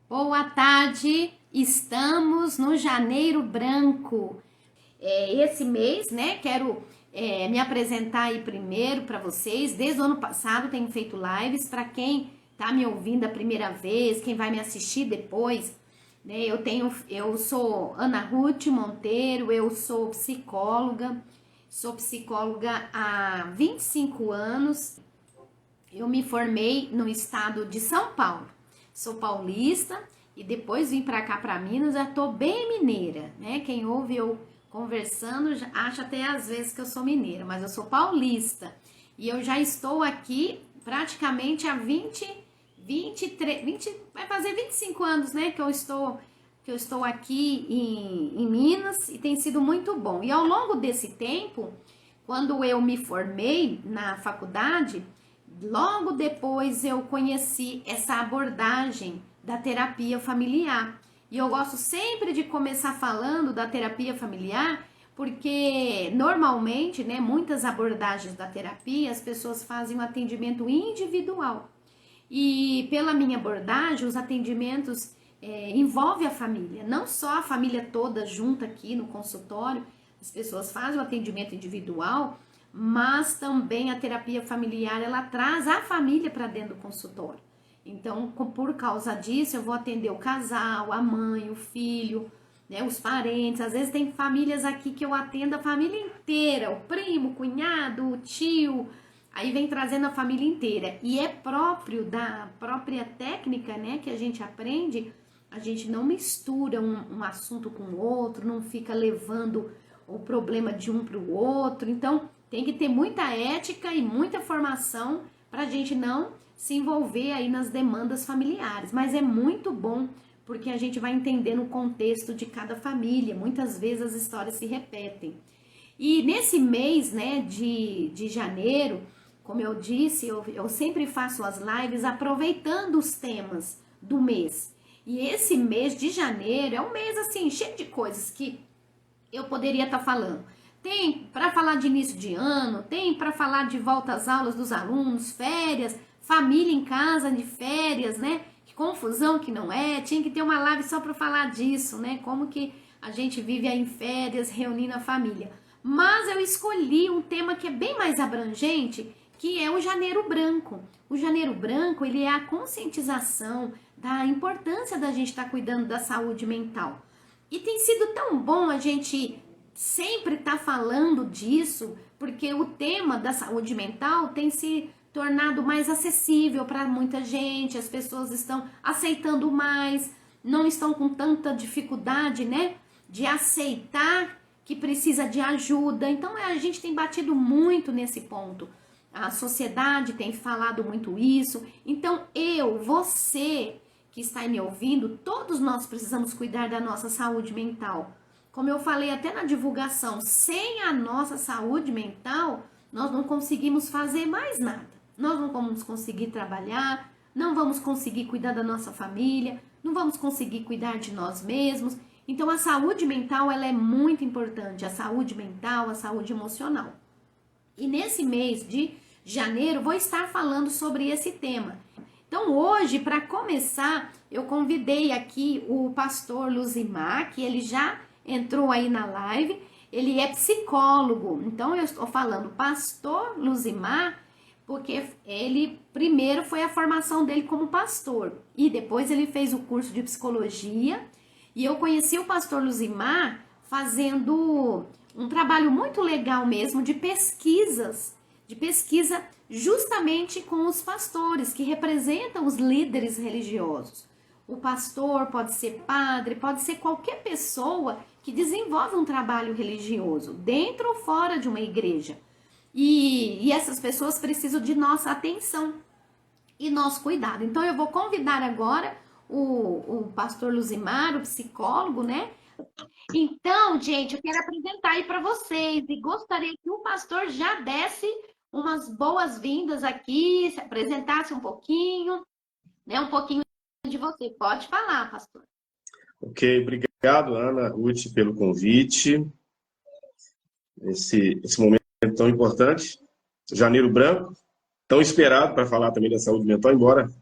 Boa tarde, estamos no Janeiro Branco. Esse mês, né, quero me apresentar aí primeiro para vocês. Desde o ano passado tenho feito lives. Para quem tá me ouvindo a primeira vez, quem vai me assistir depois, né, eu sou Ana Ruth Monteiro, eu sou psicóloga há 25 anos. Eu me formei no estado de São Paulo. Sou paulista e depois vim para cá, para Minas, já tô bem mineira, né? Quem ouve eu conversando acha até às vezes que eu sou mineira, mas eu sou paulista. E eu já estou aqui praticamente há 23, vai fazer 25 anos, né, que eu estou aqui em Minas e tem sido muito bom. E ao longo desse tempo, quando eu me formei na faculdade, logo depois eu conheci essa abordagem da terapia familiar. E eu gosto sempre de começar falando da terapia familiar, porque normalmente, né, muitas abordagens da terapia, as pessoas fazem um atendimento individual. E pela minha abordagem, os atendimentos envolvem a família, não só a família toda junta aqui no consultório, as pessoas fazem o atendimento individual, mas também a terapia familiar, ela traz a família para dentro do consultório. Então, por causa disso, eu vou atender o casal, a mãe, o filho, né, os parentes. Às vezes tem famílias aqui que eu atendo a família inteira, o primo, o cunhado, o tio, aí vem trazendo a família inteira. E é próprio da própria técnica, né, que a gente aprende, a gente não mistura um assunto com o outro, não fica levando o problema de um para o outro. Então, tem que ter muita ética e muita formação para a gente não se envolver aí nas demandas familiares. Mas é muito bom porque a gente vai entendendo o contexto de cada família. Muitas vezes as histórias se repetem. E nesse mês, né, de janeiro, como eu disse, eu sempre faço as lives aproveitando os temas do mês. E esse mês de janeiro é um mês assim, cheio de coisas que eu poderia estar falando. Tem para falar de início de ano, tem para falar de volta às aulas dos alunos, férias, família em casa de férias, né? Que confusão que não é. Tinha que ter uma live só para falar disso, né? Como que a gente vive aí em férias, reunindo a família. Mas eu escolhi um tema que é bem mais abrangente, que é o Janeiro Branco. O Janeiro Branco, ele é a conscientização da importância da gente estar cuidando da saúde mental. E tem sido tão bom a gente sempre estar falando disso, porque o tema da saúde mental tem se tornado mais acessível para muita gente, as pessoas estão aceitando mais, não estão com tanta dificuldade, né, de aceitar que precisa de ajuda. Então a gente tem batido muito nesse ponto. A sociedade tem falado muito isso. Então você que está aí me ouvindo, todos nós precisamos cuidar da nossa saúde mental. Como eu falei até na divulgação, sem a nossa saúde mental, nós não conseguimos fazer mais nada. Nós não vamos conseguir trabalhar, não vamos conseguir cuidar da nossa família, não vamos conseguir cuidar de nós mesmos. Então a saúde mental, ela é muito importante, a saúde mental, a saúde emocional. E nesse mês de janeiro vou estar falando sobre esse tema. Então hoje, para começar, eu convidei aqui o pastor Luzimar, que ele já entrou aí na live, ele é psicólogo. Então eu estou falando pastor Luzimar, porque ele primeiro foi a formação dele como pastor e depois ele fez o curso de psicologia. E eu conheci o pastor Luzimar fazendo um trabalho muito legal mesmo de pesquisa justamente com os pastores, que representam os líderes religiosos. O pastor pode ser padre, pode ser qualquer pessoa que desenvolve um trabalho religioso, dentro ou fora de uma igreja. E essas pessoas precisam de nossa atenção e nosso cuidado. Então eu vou convidar agora o pastor Luzimar, o psicólogo, né? Então, gente, eu quero apresentar aí para vocês e gostaria que o pastor já desse umas boas-vindas aqui, se apresentasse um pouquinho, né? Um pouquinho de você. Pode falar, pastor. Ok, obrigado, Ana Ruth, pelo convite. Esse momento tão importante. Janeiro Branco, tão esperado para falar também da saúde mental, embora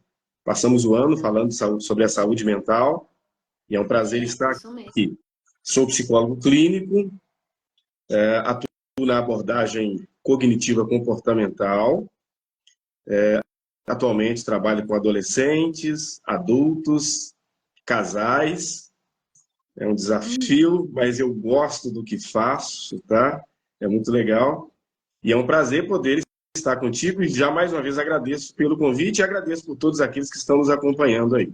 Passamos o ano falando sobre a saúde mental e é um prazer estar Isso mesmo. aqui. Sou psicólogo clínico, atuo na abordagem cognitiva comportamental. Atualmente trabalho com adolescentes, adultos, casais. É um desafio, mas eu gosto do que faço, tá? É muito legal. E é um prazer poder estar contigo e já mais uma vez agradeço pelo convite e agradeço por todos aqueles que estão nos acompanhando aí.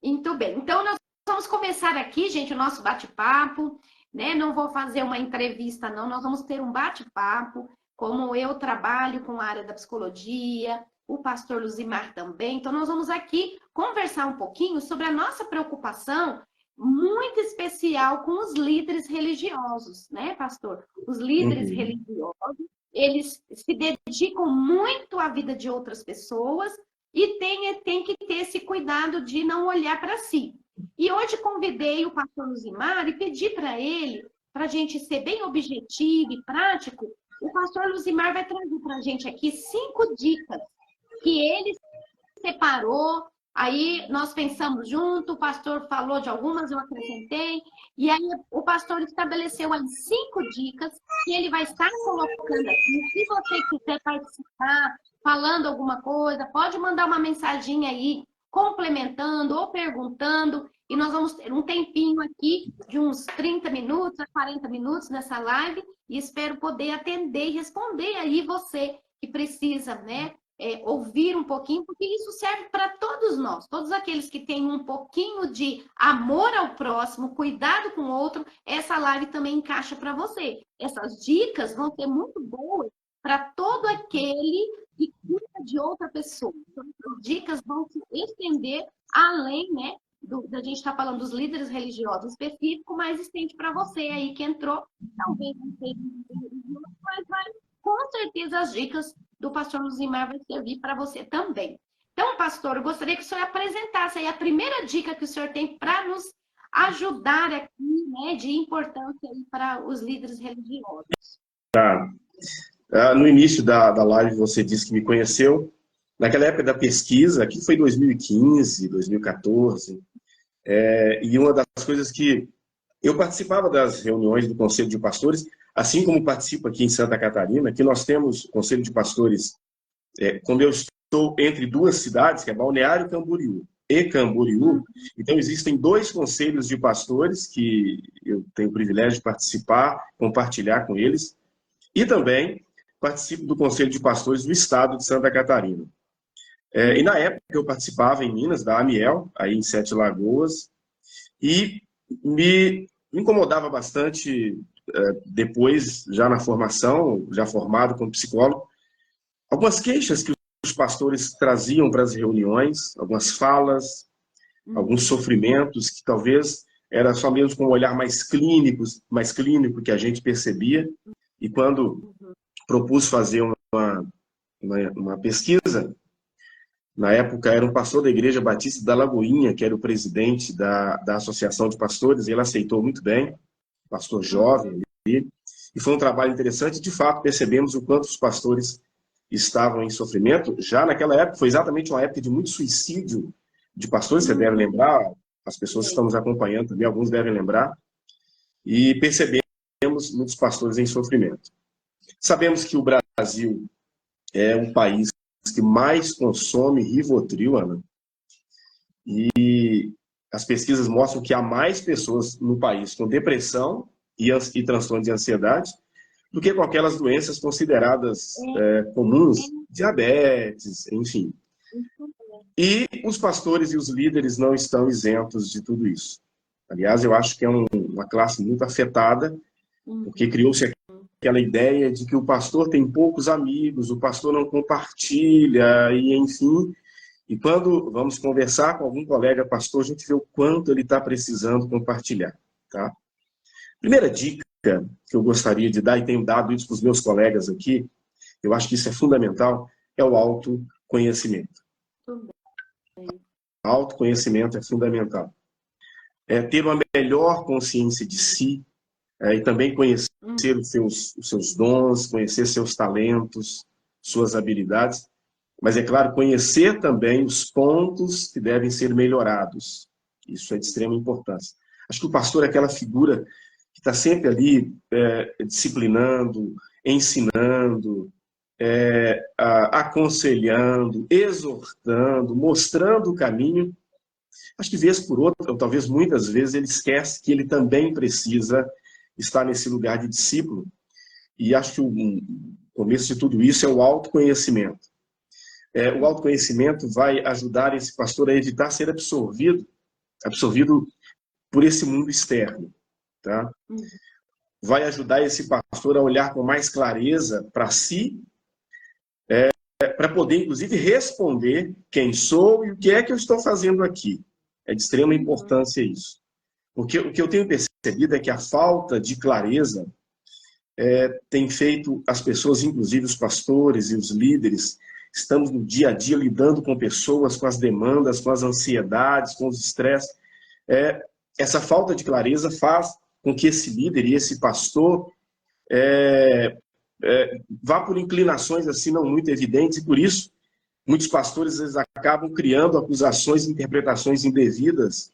Muito bem. Então, nós vamos começar aqui, gente, o nosso bate-papo, né? Não vou fazer uma entrevista, não. Nós vamos ter um bate-papo, como eu trabalho com a área da psicologia, o pastor Luzimar também. Então, nós vamos aqui conversar um pouquinho sobre a nossa preocupação muito especial com os líderes religiosos, né, pastor? Os líderes religiosos, eles se dedicam muito à vida de outras pessoas e tem que ter esse cuidado de não olhar para si. E hoje convidei o pastor Luzimar e pedi para ele, para a gente ser bem objetivo e prático, o pastor Luzimar vai trazer para a gente aqui 5 dicas que ele separou. Aí nós pensamos junto, o pastor falou de algumas, eu acrescentei, e aí o pastor estabeleceu aí 5 dicas que ele vai estar colocando aqui. Se você quiser participar, falando alguma coisa, pode mandar uma mensaginha aí, complementando ou perguntando, e nós vamos ter um tempinho aqui de uns 30 minutos a 40 minutos nessa live, e espero poder atender e responder aí você que precisa, né? Ouvir um pouquinho, porque isso serve para todos nós, todos aqueles que têm um pouquinho de amor ao próximo, cuidado com o outro, essa live também encaixa para você. Essas dicas vão ser muito boas para todo aquele que cuida de outra pessoa. Então, as dicas vão se estender além, né, da gente estar falando dos líderes religiosos específicos, mas estende para você aí que entrou, talvez não seja religioso, mas vai, com certeza as dicas do pastor Luzimar vai servir para você também. Então, pastor, eu gostaria que o senhor apresentasse aí a primeira dica que o senhor tem para nos ajudar aqui, né, de importância aí para os líderes religiosos. Tá. No início da live você disse que me conheceu. Naquela época da pesquisa, que foi 2015, 2014, e uma das coisas que eu participava das reuniões do Conselho de Pastores, assim como participo aqui em Santa Catarina, que nós temos o Conselho de Pastores, como eu estou entre 2 cidades, que é Balneário Camboriú e Camboriú, então existem 2 conselhos de pastores que eu tenho o privilégio de participar, compartilhar com eles, e também participo do Conselho de Pastores do Estado de Santa Catarina. E na época eu participava em Minas, da Amiel, aí em 7 Lagoas, e me incomodava bastante, depois, já na formação, já formado como psicólogo, algumas queixas que os pastores traziam para as reuniões, algumas falas, alguns sofrimentos que talvez era só mesmo com um olhar mais clínico que a gente percebia. E quando propus fazer uma pesquisa, na época era um pastor da Igreja Batista da Lagoinha, que era o presidente da Associação de Pastores, e ele aceitou muito bem, pastor jovem, e foi um trabalho interessante. De fato, percebemos o quanto os pastores estavam em sofrimento. Já naquela época, foi exatamente uma época de muito suicídio de pastores, você deve lembrar, as pessoas que estão nos acompanhando também, alguns devem lembrar, e percebemos muitos pastores em sofrimento. Sabemos que o Brasil é um país que mais consome Rivotril, Ana, e as pesquisas mostram que há mais pessoas no país com depressão e transtorno de ansiedade do que com aquelas doenças consideradas comuns, diabetes, enfim. E os pastores e os líderes não estão isentos de tudo isso. Aliás, eu acho que é uma classe muito afetada, porque criou-se aquela ideia de que o pastor tem poucos amigos, o pastor não compartilha, e enfim. E quando vamos conversar com algum colega pastor, a gente vê o quanto ele está precisando compartilhar. Tá? Primeira dica que eu gostaria de dar, e tenho dado isso para os meus colegas aqui, eu acho que isso é fundamental, é o autoconhecimento. Autoconhecimento é fundamental. Ter uma melhor consciência de si, e também conhecer os seus dons, conhecer seus talentos, suas habilidades, mas, é claro, conhecer também os pontos que devem ser melhorados. Isso é de extrema importância. Acho que o pastor é aquela figura que está sempre ali disciplinando, ensinando, aconselhando, exortando, mostrando o caminho. Acho que vez por outra, ou talvez muitas vezes, ele esquece que ele também precisa estar nesse lugar de discípulo. E acho que o começo de tudo isso é o autoconhecimento. O autoconhecimento vai ajudar esse pastor a evitar ser absorvido por esse mundo externo. Tá? Vai ajudar esse pastor a olhar com mais clareza para si, para poder, inclusive, responder quem sou e o que é que eu estou fazendo aqui. É de extrema importância isso. Porque o que eu tenho percebido é que a falta de clareza tem feito as pessoas, inclusive os pastores e os líderes, estamos no dia a dia lidando com pessoas, com as demandas, com as ansiedades, com os estresses. Essa falta de clareza faz com que esse líder e esse pastor vá por inclinações assim não muito evidentes, e por isso muitos pastores eles acabam criando acusações e interpretações indevidas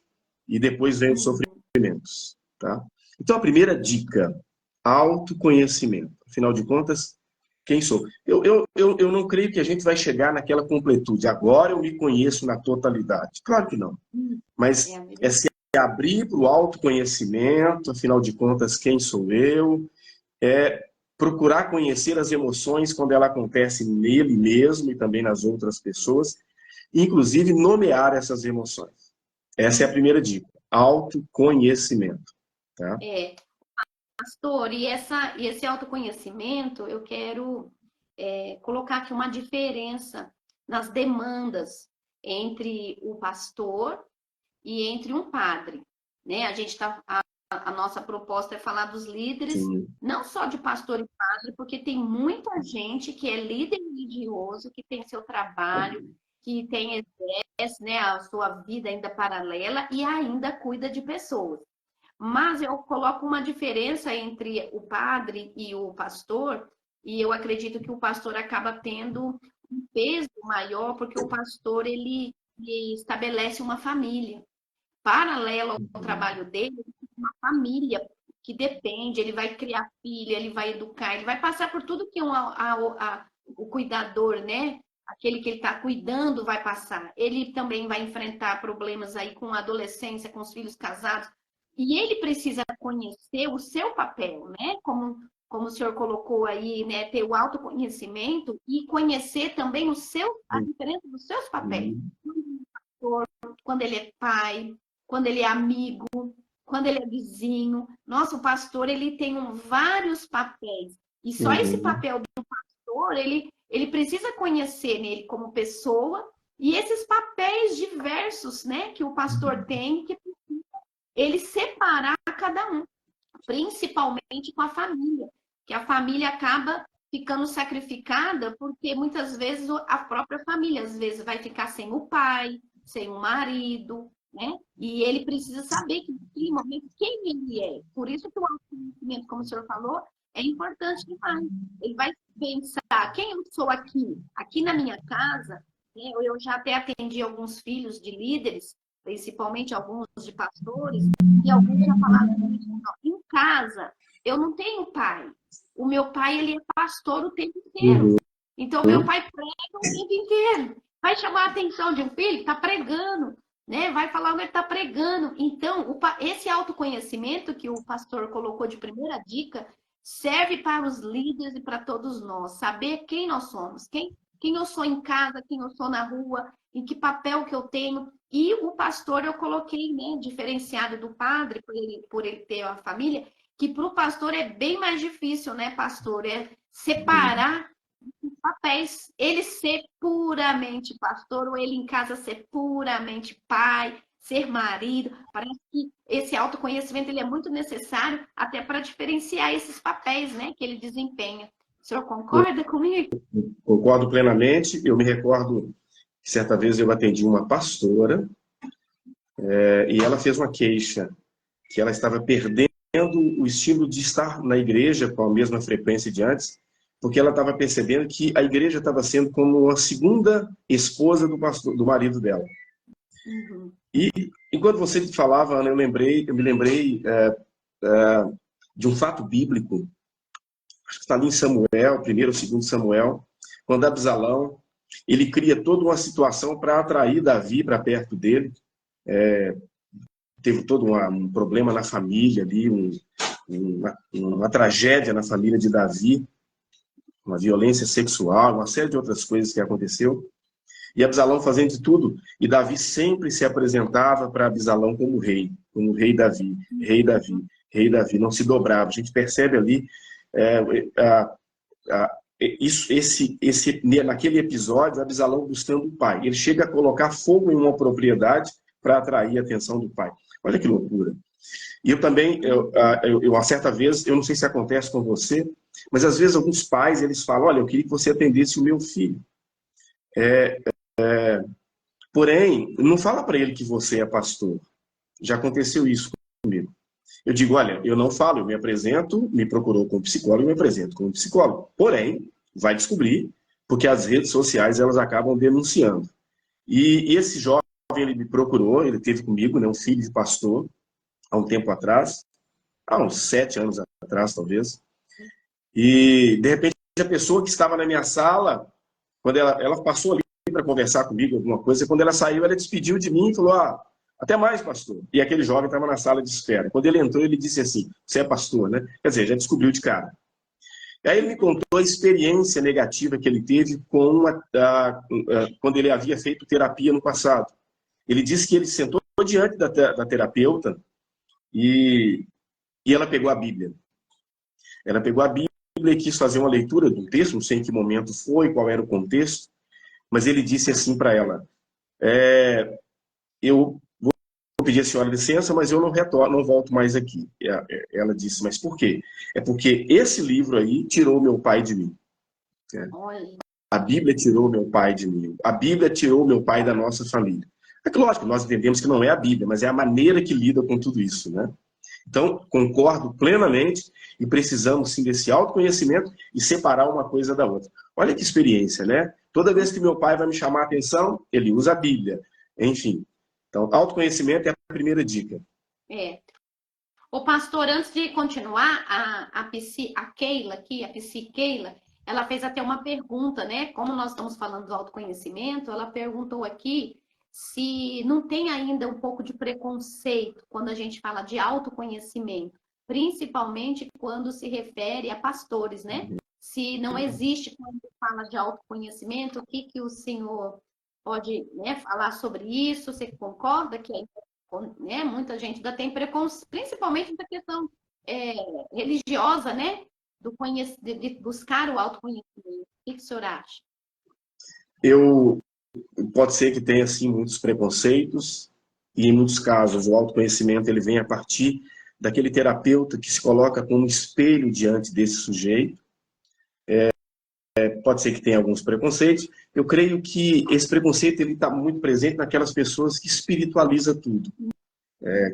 e depois vem os sofrimentos. Tá? Então a primeira dica, autoconhecimento. Afinal de contas, quem sou? Eu não creio que a gente vai chegar naquela completude. Agora eu me conheço na totalidade. Claro que não. Mas se abrir para o autoconhecimento, afinal de contas, quem sou eu? Procurar conhecer as emoções quando ela acontece nele mesmo e também nas outras pessoas, inclusive nomear essas emoções. Essa é a primeira dica, autoconhecimento. Tá? Pastor, e esse autoconhecimento, eu quero colocar aqui uma diferença nas demandas entre o pastor e entre um padre. Né? A nossa proposta é falar dos líderes, sim, não só de pastor e padre, porque tem muita gente que é líder religioso, que tem seu trabalho, que exerce, né, a sua vida ainda paralela e ainda cuida de pessoas. Mas eu coloco uma diferença entre o padre e o pastor, e eu acredito que o pastor acaba tendo um peso maior, porque o pastor ele estabelece uma família. Paralelo ao trabalho dele, uma família que depende, ele vai criar filho, ele vai educar, ele vai passar por tudo que o cuidador, né? Aquele que ele está cuidando vai passar. Ele também vai enfrentar problemas aí com a adolescência, com os filhos casados. E ele precisa conhecer o seu papel, né? Como o senhor colocou aí, né? Ter o autoconhecimento e conhecer também a diferença dos seus papéis. Quando ele é pai, quando ele é amigo, quando ele é vizinho. Nossa, o pastor, ele tem vários papéis. E só esse papel do pastor, ele precisa conhecer nele como pessoa e esses papéis diversos, né, que o pastor tem, que precisa ele separar cada um, principalmente com a família, que a família acaba ficando sacrificada porque muitas vezes a própria família, às vezes, vai ficar sem o pai, sem o marido, né? E ele precisa saber que, naquele momento, quem ele é. Por isso que o autoconhecimento, como o senhor falou, é importante demais. Ele vai pensar, quem eu sou aqui na minha casa, né? Eu já até atendi alguns filhos de líderes, principalmente alguns de pastores, e alguns já falaram em casa, eu não tenho pai. O meu pai, ele é pastor o tempo inteiro. Então, meu pai prega o tempo inteiro. Vai chamar a atenção de um filho? Está pregando. Né? Vai falar onde ele está pregando. Então, esse autoconhecimento que o pastor colocou de primeira dica serve para os líderes e para todos nós. Saber quem nós somos. Quem eu sou em casa, quem eu sou na rua, em que papel que eu tenho. E o pastor eu coloquei, né, diferenciado do padre, por ele ter a família, que para o pastor é bem mais difícil, né, pastor? É separar os papéis. Ele ser puramente pastor, ou ele em casa ser puramente pai, ser marido. Parece que esse autoconhecimento ele é muito necessário até para diferenciar esses papéis, né, que ele desempenha. O senhor concorda comigo? Concordo plenamente. Eu me recordo que certa vez eu atendi uma pastora e ela fez uma queixa que ela estava perdendo o estilo de estar na igreja com a mesma frequência de antes, porque ela estava percebendo que a igreja estava sendo como uma segunda esposa do pastor, do marido dela. Uhum. E enquanto você falava, Ana, eu me lembrei de um fato bíblico, acho que está ali em Samuel, primeiro ou segundo Samuel, quando Absalão, ele cria toda uma situação para atrair Davi para perto dele. Teve todo um problema na família ali, uma tragédia na família de Davi, uma violência sexual, uma série de outras coisas que aconteceu. E Absalão fazendo de tudo, e Davi sempre se apresentava para Absalão como rei Davi, rei Davi, rei Davi, não se dobrava. A gente percebe ali naquele episódio, Absalão buscando o pai. Ele chega a colocar fogo em uma propriedade para atrair a atenção do pai. Olha que loucura. E eu também, uma certa vez, eu não sei se acontece com você, mas às vezes alguns pais, eles falam, olha, eu queria que você atendesse o meu filho. Porém, não fala para ele que você é pastor. Já aconteceu isso comigo. Eu digo, olha, eu não falo, eu me apresento, me procurou como psicólogo, eu me apresento como psicólogo. Porém, vai descobrir, porque as redes sociais, elas acabam denunciando. E esse jovem, ele me procurou, ele teve comigo, né, um filho de pastor, há um tempo atrás, há uns 7 anos atrás, talvez. E, de repente, a pessoa que estava na minha sala, quando ela passou ali para conversar comigo, alguma coisa, quando ela saiu, ela despediu de mim e falou, até mais, pastor. E aquele jovem estava na sala de espera. Quando ele entrou, ele disse assim, você é pastor, né? Quer dizer, já descobriu de cara. E aí ele me contou a experiência negativa que ele teve quando ele havia feito terapia no passado. Ele disse que ele sentou diante da terapeuta e ela pegou a Bíblia. Ela pegou a Bíblia e quis fazer uma leitura do texto, não sei em que momento foi, qual era o contexto, mas ele disse assim para ela, eu vou pedir a senhora licença, mas eu não retorno, não volto mais aqui. Ela disse, mas por quê? É porque esse livro aí tirou meu pai de mim. A Bíblia tirou meu pai de mim. A Bíblia tirou meu pai da nossa família. É que, lógico, nós entendemos que não é a Bíblia, mas é a maneira que lida com tudo isso, né? Então, concordo plenamente e precisamos, sim, desse autoconhecimento e separar uma coisa da outra. Olha que experiência, né? Toda vez que meu pai vai me chamar a atenção, ele usa a Bíblia. Enfim. Então, autoconhecimento é a primeira dica. O pastor, antes de continuar, a Keila aqui, a Psi Keila, ela fez até uma pergunta, né? Como nós estamos falando do autoconhecimento, ela perguntou aqui se não tem ainda um pouco de preconceito quando a gente fala de autoconhecimento, principalmente quando se refere a pastores, né? Se não existe quando fala de autoconhecimento, o que o senhor pode, né, falar sobre isso? Você concorda que né, muita gente ainda tem preconceito, principalmente na questão religiosa, né? De buscar o autoconhecimento. O que o senhor acha? Pode ser que tenha, sim, muitos preconceitos e, em muitos casos, o autoconhecimento ele vem a partir daquele terapeuta que se coloca como espelho diante desse sujeito. Pode ser que tenha alguns preconceitos. Eu creio que esse preconceito ele está muito presente naquelas pessoas que espiritualizam tudo.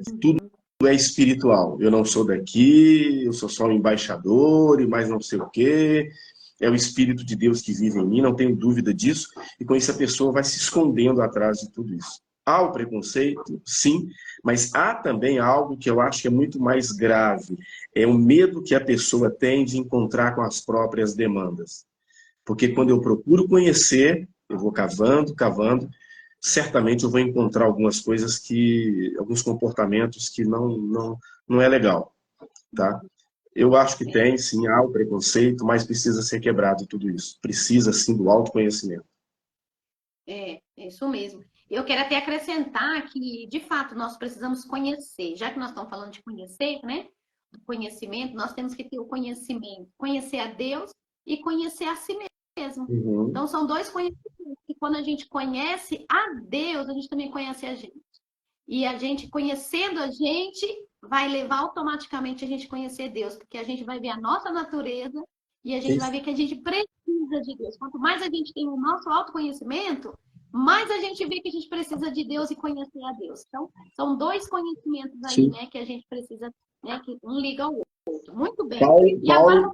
Que tudo é espiritual. Eu não sou daqui, eu sou só um embaixador e mais não sei o quê. É o Espírito de Deus que vive em mim, não tenho dúvida disso. E com isso a pessoa vai se escondendo atrás de tudo isso. Há o preconceito, sim, mas há também algo que eu acho que é muito mais grave. É o medo que a pessoa tem de encontrar com as próprias demandas. Porque quando eu procuro conhecer, eu vou cavando, certamente eu vou encontrar algumas coisas alguns comportamentos que não é legal, tá? Eu acho que tem, sim, há o preconceito, mas precisa ser quebrado tudo isso. Precisa, sim, do autoconhecimento. É isso mesmo. Eu quero até acrescentar que, de fato, nós precisamos conhecer. Já que nós estamos falando de conhecer, né? Do conhecimento, nós temos que ter o conhecimento. Conhecer a Deus e conhecer a si mesmo. Uhum. Então, são dois conhecimentos. E quando a gente conhece a Deus, a gente também conhece a gente. E a gente, conhecendo a gente, vai levar automaticamente a gente conhecer Deus. Porque a gente vai ver a nossa natureza e a gente vai ver que a gente precisa de Deus. Quanto mais a gente tem o nosso autoconhecimento, mais a gente vê que a gente precisa de Deus e conhecer a Deus. Então, são dois conhecimentos aí, né, que a gente precisa, né, que um liga ao outro. Muito bem. Paulo, E agora,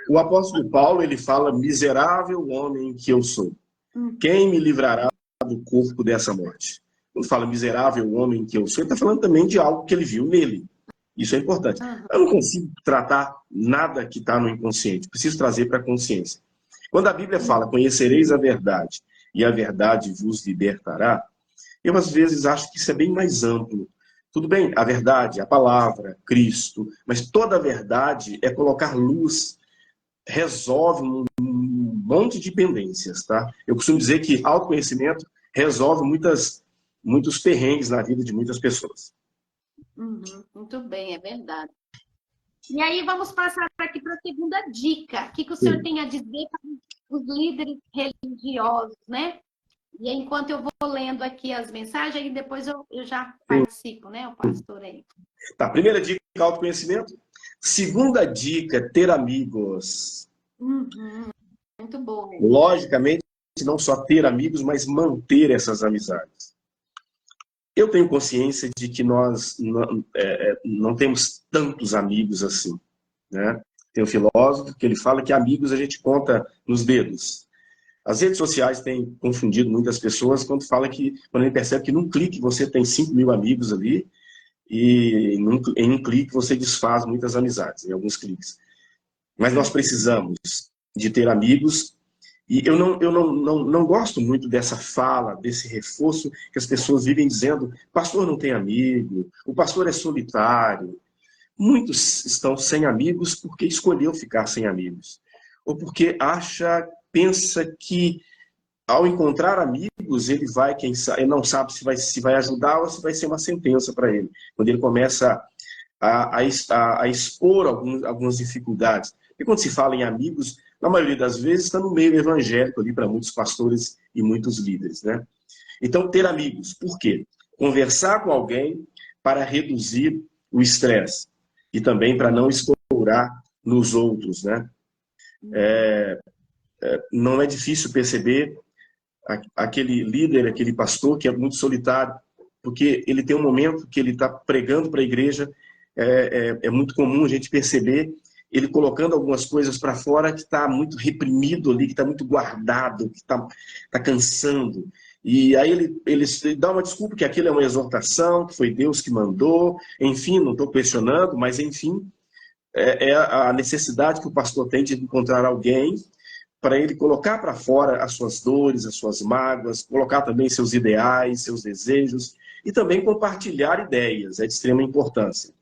o apóstolo Paulo, ele fala, miserável homem que eu sou. hum, Quem me livrará do corpo dessa morte? Quando fala miserável homem que eu sou, ele está falando também de algo que ele viu nele. Isso é importante. aham, Eu não consigo tratar nada que está no inconsciente. Preciso trazer para a consciência. Quando a Bíblia fala, conhecereis a verdade e a verdade vos libertará, eu às vezes acho que isso é bem mais amplo. Tudo bem, a verdade, a palavra, Cristo, mas toda a verdade é colocar luz, resolve um monte de pendências, tá? Eu costumo dizer que autoconhecimento resolve muitos perrengues na vida de muitas pessoas. muito bem, é verdade. E aí vamos passar aqui para a segunda dica. O que o senhor Sim. tem a dizer para os líderes religiosos, né? E aí, enquanto eu vou lendo aqui as mensagens, aí depois eu já participo, né? O pastor aí. Tá, primeira dica, autoconhecimento. Segunda dica, ter amigos. Muito bom. Logicamente, não só ter amigos, mas manter essas amizades. Eu tenho consciência de que nós não temos tantos amigos assim, né? Tem um filósofo que ele fala que amigos a gente conta nos dedos. As redes sociais têm confundido muitas pessoas quando ele percebe que num clique você tem 5.000 amigos ali e em um clique você desfaz muitas amizades, em alguns cliques. Mas nós precisamos de ter amigos e eu não gosto muito dessa fala, desse reforço que as pessoas vivem dizendo, pastor não tem amigo, o pastor é solitário. Muitos estão sem amigos porque escolheu ficar sem amigos. Ou porque pensa que ao encontrar amigos, ele vai, quem sabe, ele não sabe se vai ajudar ou se vai ser uma sentença para ele. Quando ele começa a expor algumas dificuldades. E quando se fala em amigos, na maioria das vezes está no meio evangélico ali para muitos pastores e muitos líderes, né? Então, ter amigos. Por quê? Conversar com alguém para reduzir o estresse e também para não explorar nos outros, né? Não é difícil perceber aquele líder, aquele pastor que é muito solitário, porque ele tem um momento que ele está pregando para a igreja, é muito comum a gente perceber ele colocando algumas coisas para fora que está muito reprimido ali, que está muito guardado, que está cansando. E aí ele dá uma desculpa que aquilo é uma exortação, que foi Deus que mandou, enfim, não estou questionando, mas enfim, é a necessidade que o pastor tem de encontrar alguém para ele colocar para fora as suas dores, as suas mágoas, colocar também seus ideais, seus desejos, e também compartilhar ideias, é de extrema importância.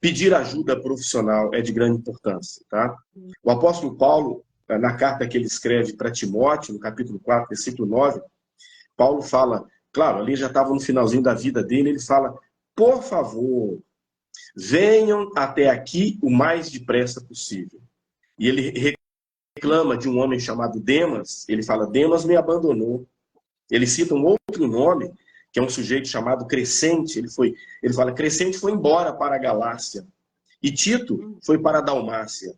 Pedir ajuda profissional é de grande importância, tá? O apóstolo Paulo, na carta que ele escreve para Timóteo, no capítulo 4, versículo 9, Paulo fala, claro, ali já estava no finalzinho da vida dele, ele fala, por favor, venham até aqui o mais depressa possível. E ele reclama de um homem chamado Demas, ele fala, Demas me abandonou. Ele cita um outro nome, que é um sujeito chamado Crescente, ele fala, Crescente foi embora para a Galácia, e Tito foi para a Dalmácia.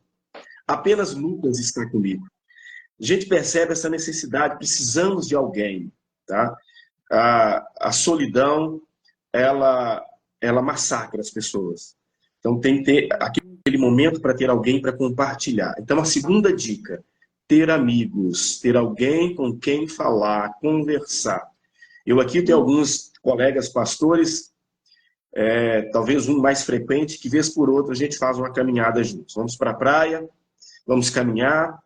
Apenas Lucas está comigo. A gente percebe essa necessidade, precisamos de alguém, tá? A solidão, ela massacra as pessoas. Então tem que ter aquele momento para ter alguém para compartilhar. Então a segunda dica, ter amigos, ter alguém com quem falar, conversar. Eu aqui tenho alguns colegas pastores, talvez um mais frequente, que vez por outra a gente faz uma caminhada juntos. Vamos para a praia, vamos caminhar,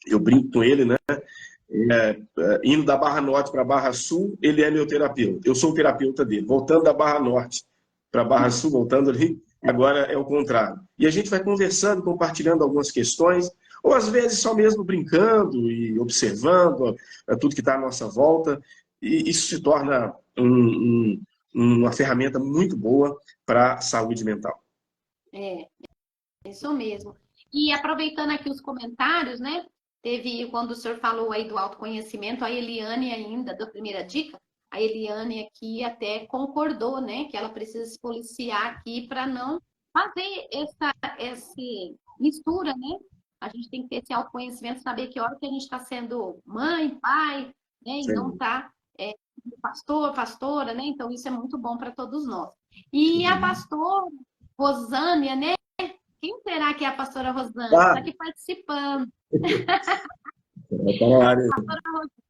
eu brinco com ele, né? Indo da Barra Norte para a Barra Sul, ele é meu terapeuta. Eu sou o terapeuta dele. Voltando da Barra Norte para a Barra Sul, voltando ali, agora é o contrário. E a gente vai conversando, compartilhando algumas questões, ou às vezes só mesmo brincando e observando tudo que está à nossa volta. E isso se torna uma ferramenta muito boa para a saúde mental. É, isso mesmo. E aproveitando aqui os comentários, né? Teve, quando o senhor falou aí do autoconhecimento, a Eliane ainda, da primeira dica, a Eliane aqui até concordou, né? Que ela precisa se policiar aqui para não fazer essa mistura, né? A gente tem que ter esse autoconhecimento, saber que hora que a gente está sendo mãe, pai, né? E não está pastor, pastora, né? Então isso é muito bom para todos nós. E a pastora Rosânia, né? Quem será que é a pastora Rosane? Ah, Está aqui participando. tá na área. A pastora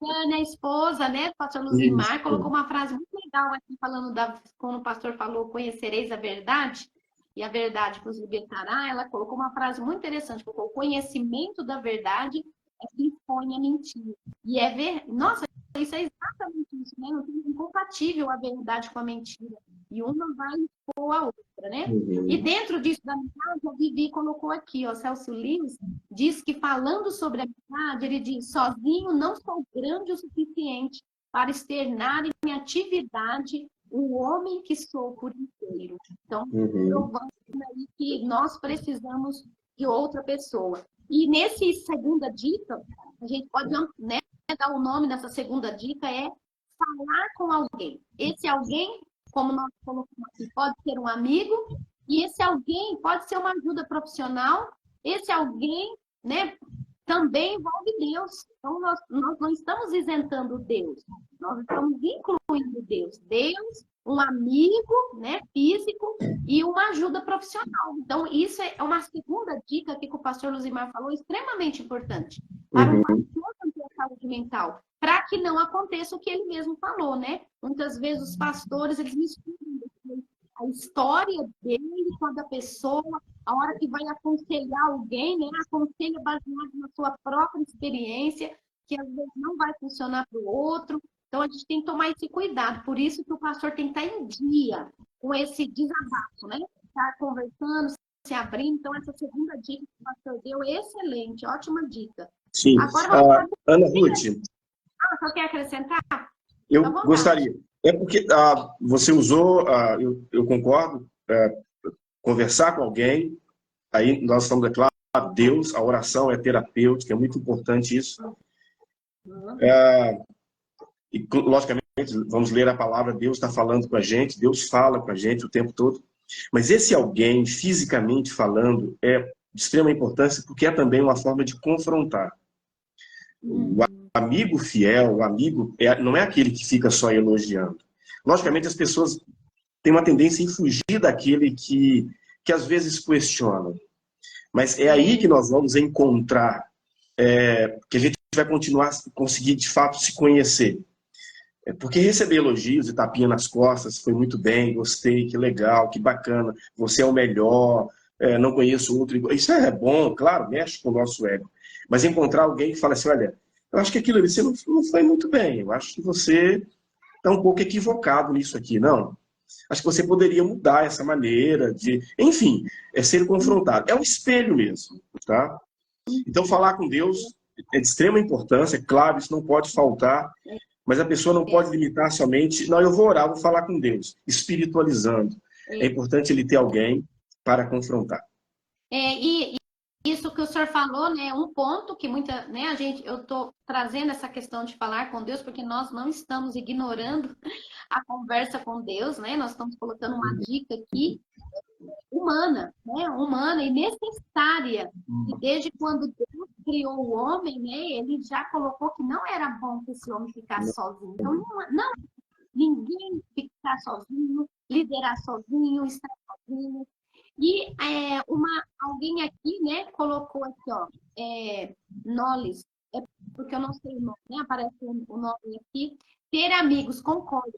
Rosane, a esposa, né, do pastor Luzimar, colocou Isso. uma frase muito legal aqui, falando quando o pastor falou, conhecereis a verdade, e a verdade vos libertará. Ela colocou uma frase muito interessante, colocou, o conhecimento da verdade é que expõe a mentira. E nossa, isso é exatamente isso, né? Não tem incompatível a verdade com a mentira. E uma vai expor a outra, né? E dentro disso da amizade, a Vivi colocou aqui, ó, Celso Lins diz que falando sobre a amizade, ele diz, sozinho não sou grande o suficiente para externar em minha atividade o homem que sou por inteiro. Então, provando aí que nós precisamos de outra pessoa. E nesse segunda dica, a gente pode, né, dar o nome dessa segunda dica, é falar com alguém. Esse alguém, como nós colocamos aqui, pode ser um amigo, e esse alguém pode ser uma ajuda profissional, esse alguém, né, também envolve Deus. Então, nós não estamos isentando Deus, nós estamos incluindo Deus. Deus, um amigo, né, físico e uma ajuda profissional. Então, isso é uma segunda dica que o pastor Luzimar falou, extremamente importante para um pastor manter a saúde mental, para que não aconteça o que ele mesmo falou, né? Muitas vezes os pastores, eles misturam a história dele com a da pessoa, a hora que vai aconselhar alguém, né? Aconselha baseado na sua própria experiência, que às vezes não vai funcionar para o outro. Então, a gente tem que tomar esse cuidado. Por isso que o pastor tem que estar em dia com esse desabafo, né? Estar conversando, se abrindo. Então, essa segunda dica que o pastor deu é excelente, ótima dica. Sim. Agora, vamos falar... Ana Ruth, só quer acrescentar? eu gostaria. É porque você usou, eu concordo, conversar com alguém, aí nós estamos, é claro, Deus, a oração é terapêutica, é muito importante isso. E, logicamente, vamos ler a palavra, Deus está falando com a gente, Deus fala com a gente o tempo todo. Mas esse alguém, fisicamente falando, é de extrema importância porque é também uma forma de confrontar. O amigo fiel, o amigo, não é aquele que fica só elogiando. Logicamente, as pessoas têm uma tendência em fugir daquele que às vezes questiona. Mas é aí que nós vamos encontrar, que a gente vai continuar a conseguir, de fato, se conhecer. Porque receber elogios e tapinha nas costas, foi muito bem, gostei, que legal, que bacana, você é o melhor, não conheço outro igual. Isso é bom, claro, mexe com o nosso ego. Mas encontrar alguém que fala assim, olha, eu acho que aquilo ali você não foi muito bem, eu acho que você está um pouco equivocado nisso aqui, não. Acho que você poderia mudar essa maneira de... Enfim, é ser confrontado. É um espelho mesmo, tá? Então, falar com Deus é de extrema importância, é claro, isso não pode faltar, mas a pessoa não pode limitar somente, não, eu vou orar, vou falar com Deus, espiritualizando. É importante ele ter alguém para confrontar. E isso que o senhor falou, né, um ponto que muita, né, eu estou trazendo essa questão de falar com Deus, porque nós não estamos ignorando a conversa com Deus, né, nós estamos colocando uma dica aqui humana, né, humana e necessária. E desde quando Deus criou o homem, né, ele já colocou que não era bom que esse homem ficasse sozinho. Então, não ninguém ficar sozinho, liderar sozinho, estar sozinho. E alguém aqui, né, colocou aqui, ó, Knowles, porque eu não sei o nome, né, aparece o nome aqui, ter amigos, concordo.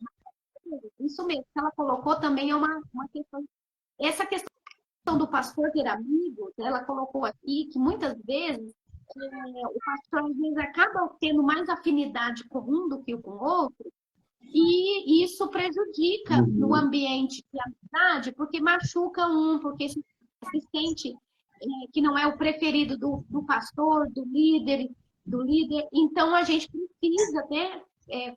Isso mesmo, que ela colocou também é uma questão. Essa questão do pastor ter amigos, ela colocou aqui que muitas vezes o pastor às vezes acaba tendo mais afinidade com um do que com o outro, e isso prejudica no ambiente de amizade, porque machuca um, porque se sente que não é o preferido do pastor, do líder. Então, a gente precisa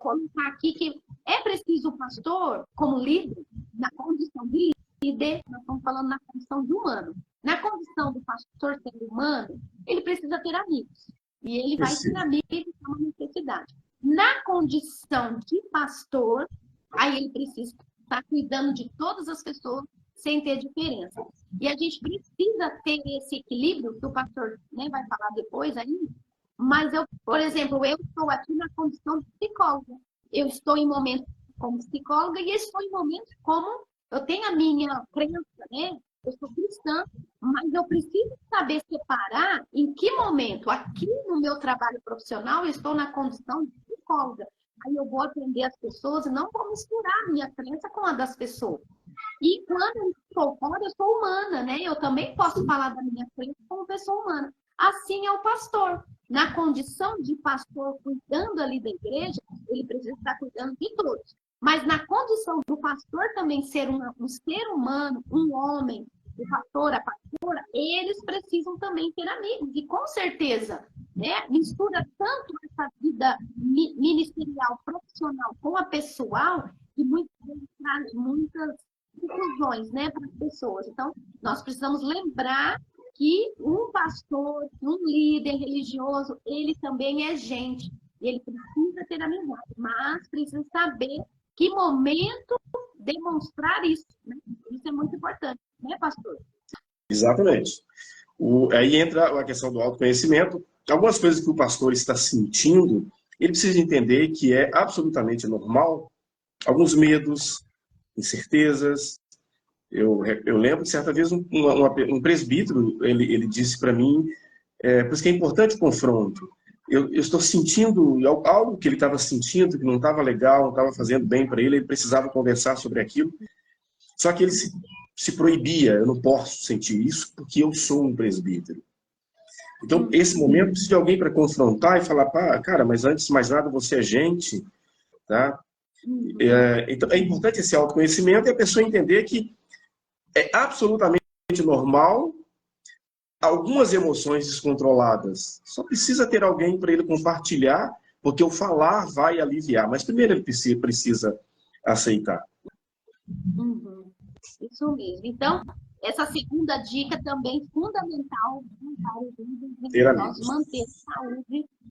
colocar aqui que é preciso o pastor, como líder, na condição de líder, nós estamos falando na condição de humano. Na condição do pastor sendo humano, ele precisa ter amigos. E ele vai ter amigos, é uma necessidade. Na condição de pastor, aí ele precisa estar cuidando de todas as pessoas sem ter diferença. E a gente precisa ter esse equilíbrio, que o pastor, né, vai falar depois ainda, mas por exemplo, eu estou aqui na condição de psicóloga. Eu estou em momentos como psicóloga e estou em momentos como eu tenho a minha crença, né, eu sou cristã, mas eu preciso saber separar em que momento, aqui no meu trabalho profissional, eu estou na condição de psicóloga. Aí eu vou atender as pessoas e não vou misturar a minha crença com a das pessoas. E quando eu estou fora, eu sou humana, né? Eu também posso falar da minha crença como pessoa humana. Assim é o pastor. Na condição de pastor cuidando ali da igreja, ele precisa estar cuidando de todos. Mas na condição do pastor também ser um ser humano, um homem, o pastor, a pastora, eles precisam também ter amigos. E com certeza, né, mistura tanto essa vida ministerial, profissional com a pessoal, que muitas vezes traz muitas conclusões, né, para as pessoas. Então, nós precisamos lembrar que um pastor, um líder religioso, ele também é gente. Ele precisa ter amizade, mas precisa saber que momento demonstrar isso. Né? Isso é muito importante, né, pastor? Exatamente. Aí entra a questão do autoconhecimento. Algumas coisas que o pastor está sentindo, ele precisa entender que é absolutamente normal. Alguns medos, incertezas. Eu lembro que certa vez um presbítero, ele disse para mim, por isso que é importante o confronto. Eu estou sentindo algo que ele estava sentindo, que não estava legal, não estava fazendo bem para ele precisava conversar sobre aquilo. Só que ele se proibia, eu não posso sentir isso porque eu sou um presbítero. Então, esse momento, precisa de alguém para confrontar e falar, cara, mas antes de mais nada, você é gente, tá? Então, é importante esse autoconhecimento e a pessoa entender que é absolutamente normal algumas emoções descontroladas. Só precisa ter alguém para ele compartilhar, porque o falar vai aliviar. Mas primeiro ele precisa aceitar. Uhum. Isso mesmo. Então, essa segunda dica também fundamental para nós manter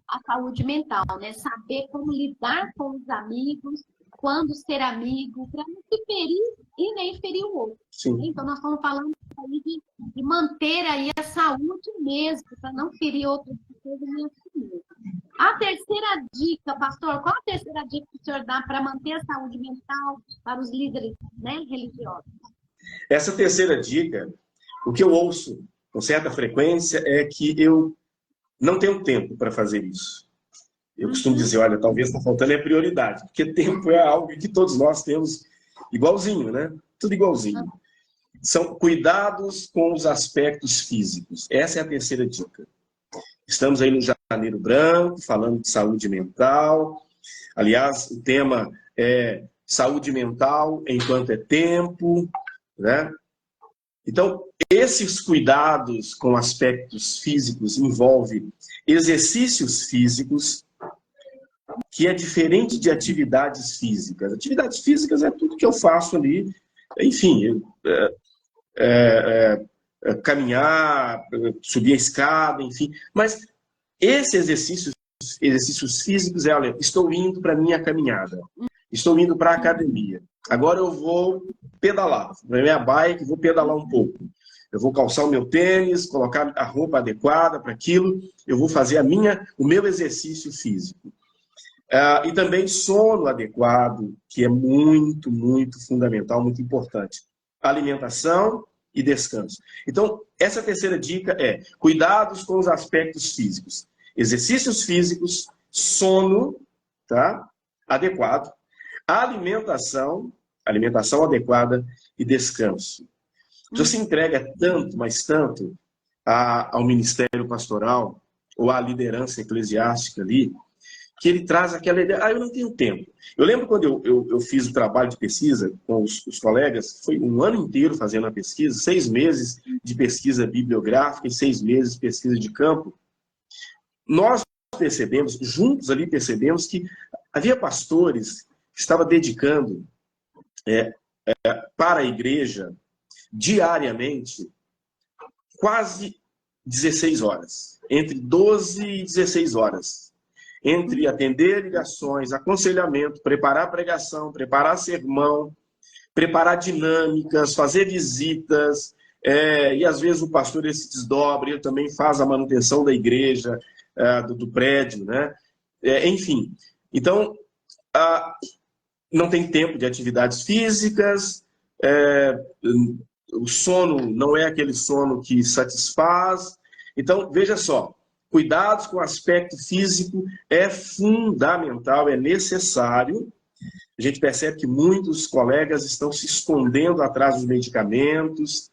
a saúde mental, né? Saber como lidar com os amigos, quando ser amigo, para não se ferir e nem ferir o outro. Sim. Então, nós estamos falando aí de manter aí a saúde mesmo, para não ferir outras pessoas e nem a si mesmo. A terceira dica, pastor, qual a terceira dica que o senhor dá para manter a saúde mental para os líderes, né, religiosos? Essa terceira dica, o que eu ouço com certa frequência é que eu não tenho tempo para fazer isso. Eu costumo dizer, olha, talvez está faltando a prioridade, porque tempo é algo que todos nós temos igualzinho, né? Tudo igualzinho. São cuidados com os aspectos físicos. Essa é a terceira dica. Estamos aí no Janeiro Branco, falando de saúde mental. Aliás, o tema é saúde mental enquanto é tempo, né? Então, esses cuidados com aspectos físicos envolvem exercícios físicos, que é diferente de atividades físicas. Atividades físicas é tudo que eu faço ali, enfim, caminhar, subir a escada, enfim. Mas esses exercícios físicos é, olha, estou indo para a minha caminhada, estou indo para a academia. Agora eu vou pedalar, na minha bike, vou pedalar um pouco. Eu vou calçar o meu tênis, colocar a roupa adequada para aquilo, eu vou fazer o meu exercício físico. E também sono adequado, que é muito, muito fundamental, muito importante. Alimentação e descanso. Então, essa terceira dica é cuidados com os aspectos físicos. Exercícios físicos, sono, tá? Adequado, alimentação adequada e descanso. Então, se entrega tanto, mas tanto ao ministério pastoral ou à liderança eclesiástica ali, que ele traz aquela ideia, eu não tenho tempo. Eu lembro quando eu fiz o trabalho de pesquisa com os colegas, foi um ano inteiro fazendo a pesquisa, 6 meses de pesquisa bibliográfica e 6 meses de pesquisa de campo. Nós percebemos, juntos ali percebemos que havia pastores que estavam dedicando para a igreja, diariamente, quase 16 horas, entre 12 e 16 horas. Entre atender ligações, aconselhamento, preparar pregação, preparar sermão, preparar dinâmicas, fazer visitas, e às vezes o pastor ele se desdobra, ele também faz a manutenção da igreja, do prédio, né? Enfim, então, não tem tempo de atividades físicas, o sono não é aquele sono que satisfaz. Então, veja só, cuidados com o aspecto físico é fundamental, é necessário. A gente percebe que muitos colegas estão se escondendo atrás dos medicamentos,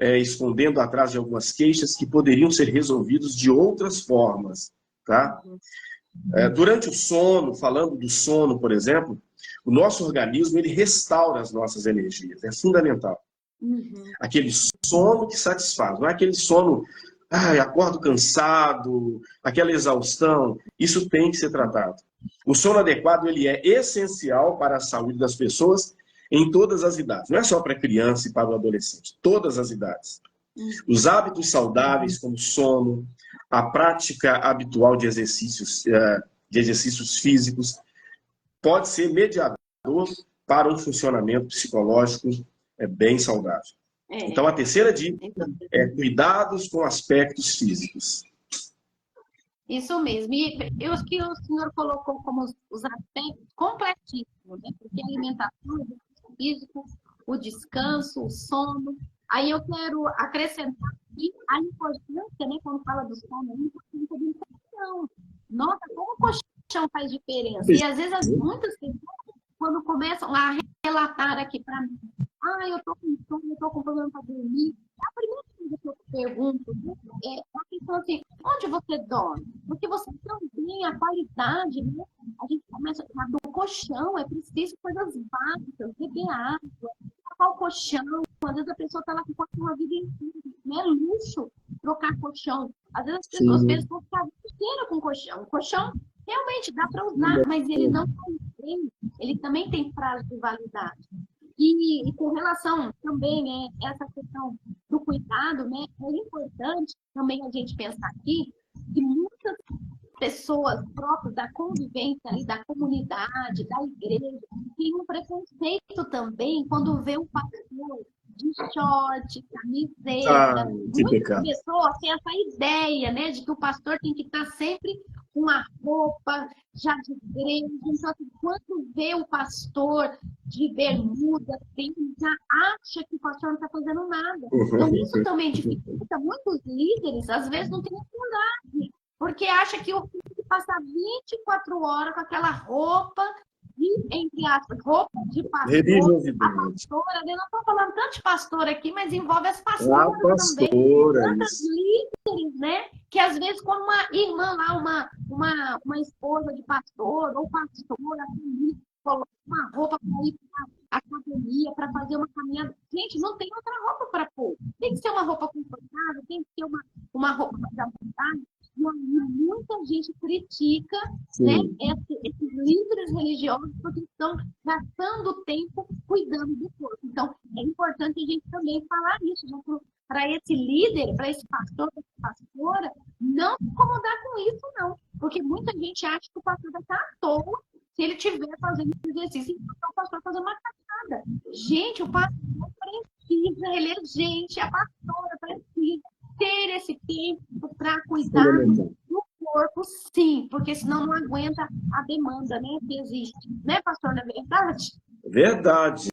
escondendo atrás de algumas queixas que poderiam ser resolvidos de outras formas, tá? Durante o sono, falando do sono, por exemplo, o nosso organismo ele restaura as nossas energias, é fundamental. Aquele sono que satisfaz, não é aquele sono, acordo cansado, aquela exaustão, isso tem que ser tratado. O sono adequado ele é essencial para a saúde das pessoas em todas as idades, não é só para criança e para o adolescente, todas as idades. Os hábitos saudáveis, como sono, a prática habitual de exercícios físicos, pode ser mediador para um funcionamento psicológico bem saudável. Então, a terceira dica é cuidados com aspectos físicos. Isso mesmo. E eu acho que o senhor colocou como os aspectos completíssimos, né? Porque a alimentação, o exercício físico, o descanso, o sono. Aí eu quero acrescentar aqui a importância, né, quando fala do sono, a importância do colchão. Nossa, como o colchão faz diferença. E às vezes muitas pessoas, quando começam a relatar aqui para mim, eu tô com sono, eu tô com problema para dormir. A primeira coisa que eu pergunto é a questão assim, onde você dorme? Porque você também, a qualidade, né? A gente começa a falar do colchão, é preciso coisas básicas, beber água, trocar o colchão. Às vezes a pessoa está lá com o colchão a vida inteira, não é luxo trocar colchão. Às vezes as pessoas pensam que ficar a vida inteira com colchão. O colchão realmente dá para usar, mas ele não faz bem, ele também tem prazo de validade. E com relação também, né, essa questão do cuidado, né, é importante também a gente pensar aqui que muitas pessoas próprias da convivência e da comunidade, da igreja, têm um preconceito também quando vê um pastor de short, camiseta. Muitas pessoas têm essa ideia, né, de que o pastor tem que estar sempre com uma roupa já de igreja. Então, quando vê o pastor de bermuda, já acha que o pastor não está fazendo nada. Então, isso também dificulta. Muitos líderes, às vezes, não têm coragem, porque acha que o filho tem que passar 24 horas com aquela roupa, entre aspas, roupa de pastor. A pastora, eu não estou falando tanto de pastor aqui, mas envolve as pastoras também. Tantas líderes, né? Que às vezes, quando uma irmã lá, uma esposa de pastor ou pastora, coloca uma roupa para ir para a academia, para fazer uma caminhada. Gente, não tem outra roupa para pôr. Tem que ser uma roupa confortável, tem que ser uma roupa mais à vontade. E muita gente critica, né, esses líderes religiosos porque estão gastando tempo cuidando do corpo. Então, é importante a gente também falar isso, para esse líder, para esse pastor, para essa pastora, não se incomodar com isso, não. Porque muita gente acha que o pastor vai estar à toa se ele estiver fazendo exercício e o pastor fazer uma caminhada. Gente, o pastor precisa, ele é gente, a pastora precisa ter esse tempo para cuidar do corpo, sim, porque senão não aguenta a demanda, né, que existe. Né, pastor, não é verdade? Verdade.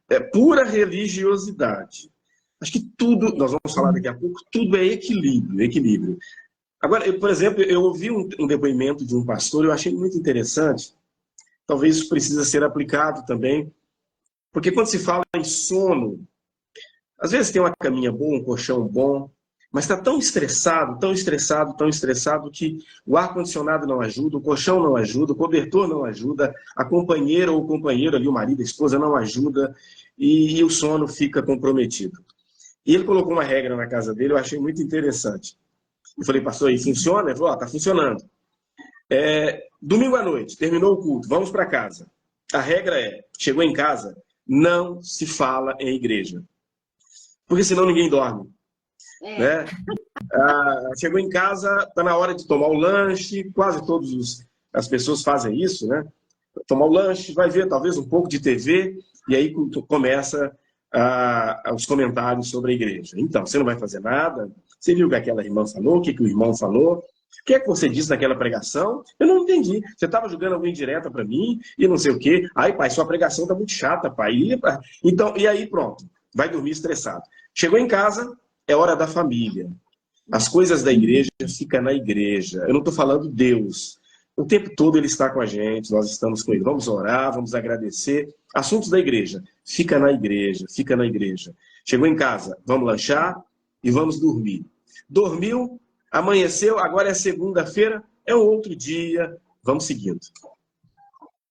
É pura religiosidade. Acho que tudo, nós vamos falar daqui a pouco, tudo é equilíbrio. Agora, por exemplo, eu ouvi um depoimento de um pastor, eu achei muito interessante, talvez isso precisa ser aplicado também, porque quando se fala em sono, às vezes tem uma caminha boa, um colchão bom, mas está tão estressado que o ar-condicionado não ajuda, o colchão não ajuda, o cobertor não ajuda, a companheira ou o companheiro ali, o marido, a esposa não ajuda e o sono fica comprometido. E ele colocou uma regra na casa dele, eu achei muito interessante. Eu falei, pastor, aí funciona? Ele falou, está funcionando. Domingo à noite, terminou o culto, vamos para casa. A regra chegou em casa, não se fala em igreja. Porque senão ninguém dorme. Né? Chegou em casa, está na hora de tomar o lanche, quase todas as pessoas fazem isso, né? Tomar o lanche, vai ver talvez um pouco de TV, e aí começa os comentários sobre a igreja. Então, você não vai fazer nada? Você viu o que aquela irmã falou? O que o irmão falou? O que é que você disse naquela pregação? Eu não entendi. Você estava jogando alguma indireta para mim e não sei o quê. Aí, pai, sua pregação está muito chata, pai. Então, e aí, pronto. vai dormir estressado. Chegou em casa, é hora da família. As coisas da igreja ficam na igreja. Eu não estou falando Deus. O tempo todo ele está com a gente, nós estamos com ele. Vamos orar, vamos agradecer. Assuntos da igreja. Fica na igreja, fica na igreja. Chegou em casa, vamos lanchar e vamos dormir. Dormiu, amanheceu, agora é segunda-feira, é um outro dia, vamos seguindo.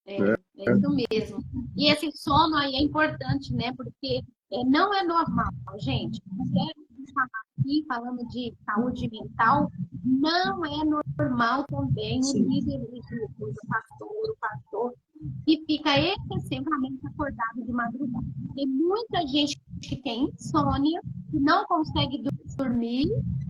É isso mesmo. E esse sono aí é importante, né? Porque não é normal, gente. Aqui falando de saúde mental, não é normal também o líder religioso, o pastor, que fica excessivamente acordado de madrugada. Tem muita gente que tem insônia, que não consegue dormir,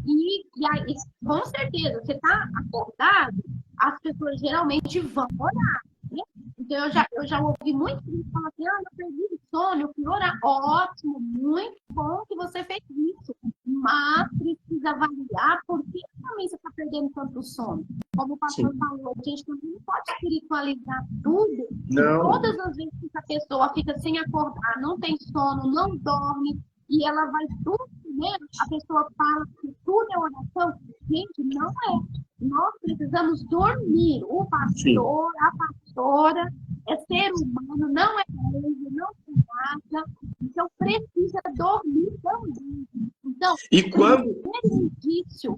e aí, com certeza, você está acordado, as pessoas geralmente vão orar. Né? Então, eu já ouvi muito gente falar assim, eu perdi o sono, eu fui orar. Ótimo, muito bom que você fez isso. Mas precisa avaliar por que também você está perdendo tanto sono. Como o pastor falou, a gente também não pode espiritualizar tudo. Não. Todas as vezes que a pessoa fica sem acordar, não tem sono, não dorme, e ela vai tudo, né? A pessoa fala que tudo é oração. Gente, não é. Nós precisamos dormir. O pastor, a pastora, é ser humano, não é anjo, não tem nada. Então, precisa dormir também. Então, o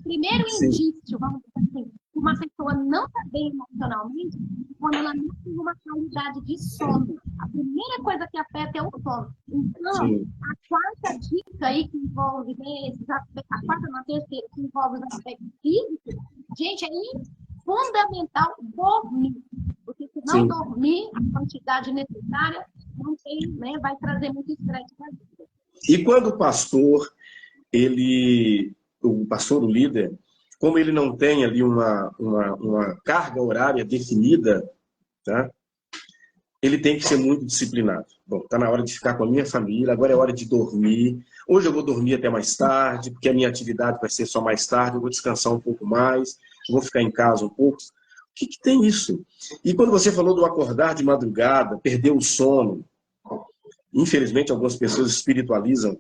primeiro indício, vamos dizer assim, que uma pessoa não está bem emocionalmente, quando ela não tem uma qualidade de sono. A primeira coisa que afeta é o sono. Então, a quarta dica aí que envolve, né, esses aspectos, a quarta na terceira que envolve os aspectos físicos, gente, é fundamental dormir. Porque se não dormir a quantidade necessária, não tem, né, vai trazer muito estresse para a vida. E quando o pastor, o líder, como ele não tem ali uma carga horária definida, tá? Ele tem que ser muito disciplinado. Bom, está na hora de ficar com a minha família, agora é hora de dormir. Hoje eu vou dormir até mais tarde, porque a minha atividade vai ser só mais tarde, eu vou descansar um pouco mais, eu vou ficar em casa um pouco. O que tem isso? E quando você falou do acordar de madrugada, perder o sono, infelizmente algumas pessoas espiritualizam.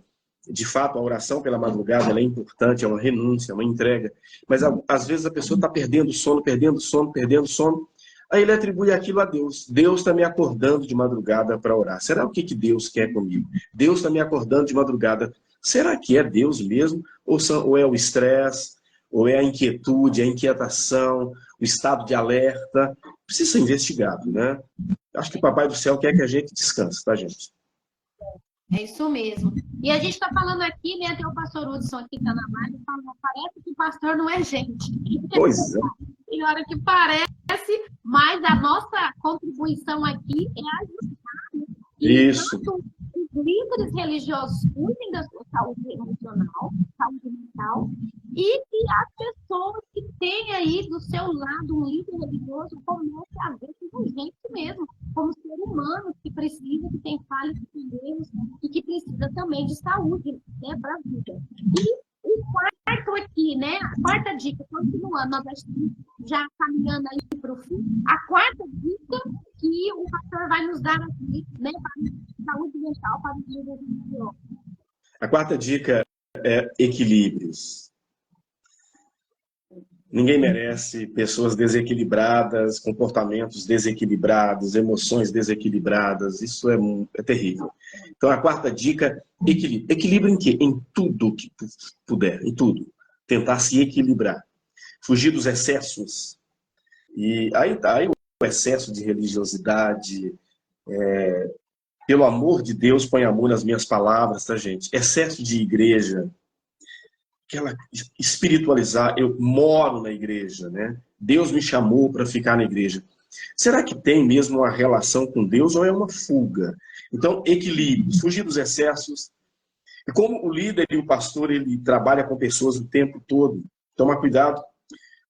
De fato, a oração pela madrugada ela é importante, é uma renúncia, é uma entrega. Mas às vezes a pessoa está perdendo sono, perdendo sono, perdendo sono. Aí ele atribui aquilo a Deus. Deus está me acordando de madrugada para orar. Será o que Deus quer comigo? Deus está me acordando de madrugada. Será que é Deus mesmo? Ou é o estresse? Ou é a inquietude, a inquietação, o estado de alerta? Precisa ser investigado, né? Acho que o Papai do Céu quer que a gente descanse, tá, gente? É isso mesmo. E a gente está falando aqui, né? Até o pastor Hudson aqui está na live, falando, parece que o pastor não é gente. Pois é. Tem hora que parece, mas a nossa contribuição aqui é ajudar. Isso. Enquanto os líderes religiosos cuidem da sua saúde emocional, saúde mental, e que as pessoas que têm aí do seu lado um líder religioso comecem a ver como gente mesmo, como ser humano que precisa, que tem falhas, que tem erros, e que precisa também de saúde, né, para a vida. E o quarto aqui, né, a quarta dica, continuando, nós já caminhando aí para o fim, a quarta dica que o pastor vai nos dar aqui, né, para a saúde mental, para o líder religioso. A quarta dica é equilíbrios. Ninguém merece pessoas desequilibradas, comportamentos desequilibrados, emoções desequilibradas. Isso é terrível. Então, a quarta dica, equilíbrio. Equilíbrio em quê? Em tudo que puder, em tudo. Tentar se equilibrar. Fugir dos excessos. E aí o excesso de religiosidade. Pelo amor de Deus, põe amor nas minhas palavras, tá, gente? Excesso de igreja. Aquela espiritualizar, eu moro na igreja, né? Deus me chamou para ficar na igreja. Será que tem mesmo uma relação com Deus ou é uma fuga? Então, equilíbrio, fugir dos excessos. E como o líder e o pastor, ele trabalha com pessoas o tempo todo, toma cuidado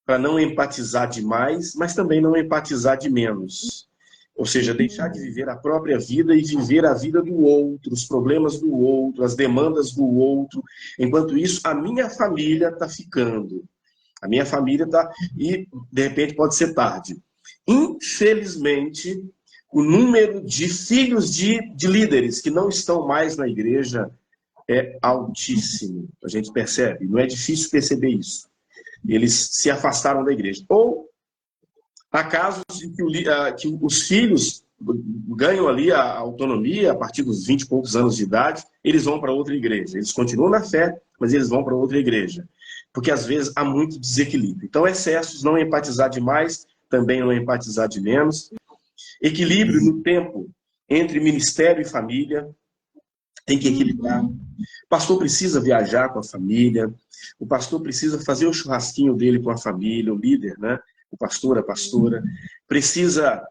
para não empatizar demais, mas também não empatizar de menos. Ou seja, deixar de viver a própria vida e viver a vida do outro, os problemas do outro, as demandas do outro. Enquanto isso, a minha família está ficando. A minha família está... E, de repente, pode ser tarde. Infelizmente, o número de filhos de líderes que não estão mais na igreja é altíssimo. A gente percebe, não é difícil perceber isso. Eles se afastaram da igreja. Ou há casos em que os filhos ganham ali a autonomia a partir dos 20 e poucos anos de idade, eles vão para outra igreja. Eles continuam na fé, mas eles vão para outra igreja. Porque às vezes há muito desequilíbrio. Então, excessos, não empatizar demais, também não empatizar de menos. Equilíbrio no tempo entre ministério e família, tem que equilibrar. O pastor precisa viajar com a família, o pastor precisa fazer o churrasquinho dele com a família, o líder, né? O pastor, a pastora, precisa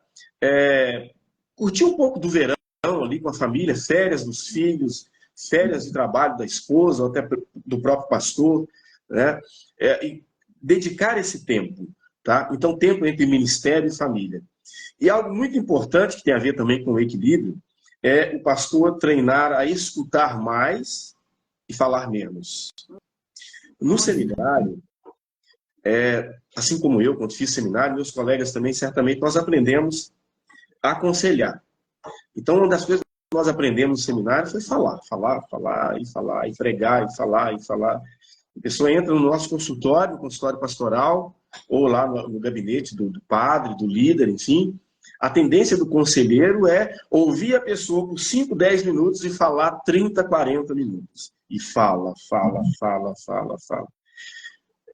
curtir um pouco do verão ali com a família, férias dos filhos, férias de trabalho da esposa, ou até do próprio pastor, né? E dedicar esse tempo, tá? Então, tempo entre ministério e família. E algo muito importante que tem a ver também com o equilíbrio é o pastor treinar a escutar mais e falar menos. No seminário, assim como eu, quando fiz seminário, meus colegas também, certamente, nós aprendemos a aconselhar. Então, uma das coisas que nós aprendemos no seminário foi falar, e pregar, e falar. A pessoa entra no nosso consultório, no consultório pastoral, ou lá no gabinete do padre, do líder, enfim. A tendência do conselheiro é ouvir a pessoa por 5, 10 minutos e falar 30, 40 minutos. E fala.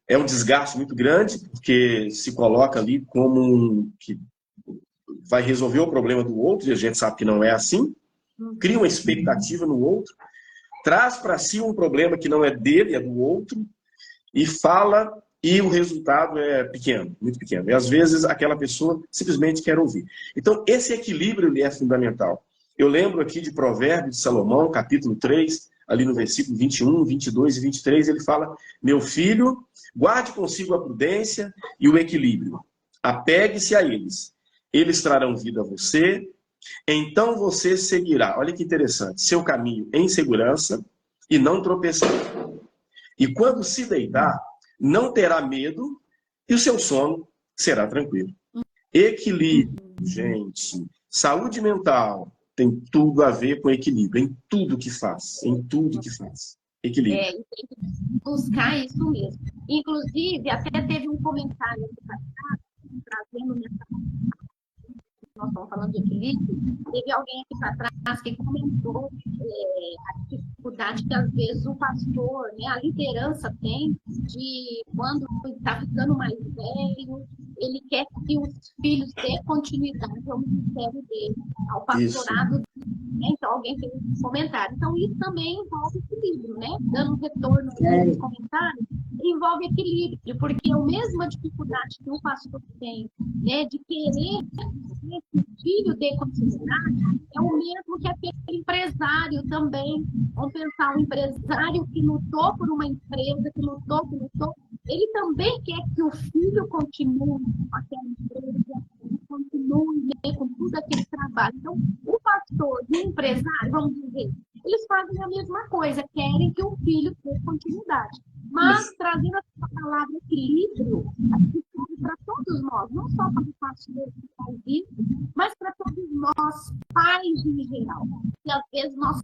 É um desgaste muito grande, porque se coloca ali como que vai resolver o problema do outro, e a gente sabe que não é assim. Cria uma expectativa no outro, traz para si um problema que não é dele, é do outro, e fala, e o resultado é pequeno, muito pequeno. E às vezes aquela pessoa simplesmente quer ouvir. Então, esse equilíbrio ele é fundamental. Eu lembro aqui de Provérbios de Salomão, capítulo 3, ali no versículo 21, 22 e 23, ele fala: meu filho, guarde consigo a prudência e o equilíbrio. Apegue-se a eles. Eles trarão vida a você, então você seguirá. Olha que interessante. Seu caminho em segurança e não tropeçará. E quando se deitar, não terá medo e o seu sono será tranquilo. Equilíbrio, gente. Saúde mental tem tudo a ver com equilíbrio, em tudo que faz. Em tudo que faz. Equilíbrio. E tem que buscar isso mesmo. Inclusive, até teve um comentário aqui trazendo nessa. Nós estamos falando de equilíbrio, teve alguém aqui para trás que comentou a dificuldade que às vezes o pastor, né, a liderança tem de quando está ficando mais velho, ele quer que os filhos dê continuidade ao ministério dele, ao pastorado. Então, alguém fez um comentário. Então, isso também envolve equilíbrio, né? Dando um retorno nos comentários, envolve equilíbrio, porque a mesma dificuldade que o pastor tem, né, de querer que o filho dê continuidade, é o mesmo que aquele empresário também. Vamos pensar, um empresário que lutou por uma empresa, que lutou, ele também quer que o filho continue com aquela empresa, continue, né, com tudo aquele trabalho. Então, o pastor e o empresário, vamos dizer, eles fazem a mesma coisa, querem que o filho dê continuidade. Mas, trazendo a palavra equilíbrio, para todos nós, não só para o pastor que faz isso, mas para todos nós, pais em geral. E às vezes nós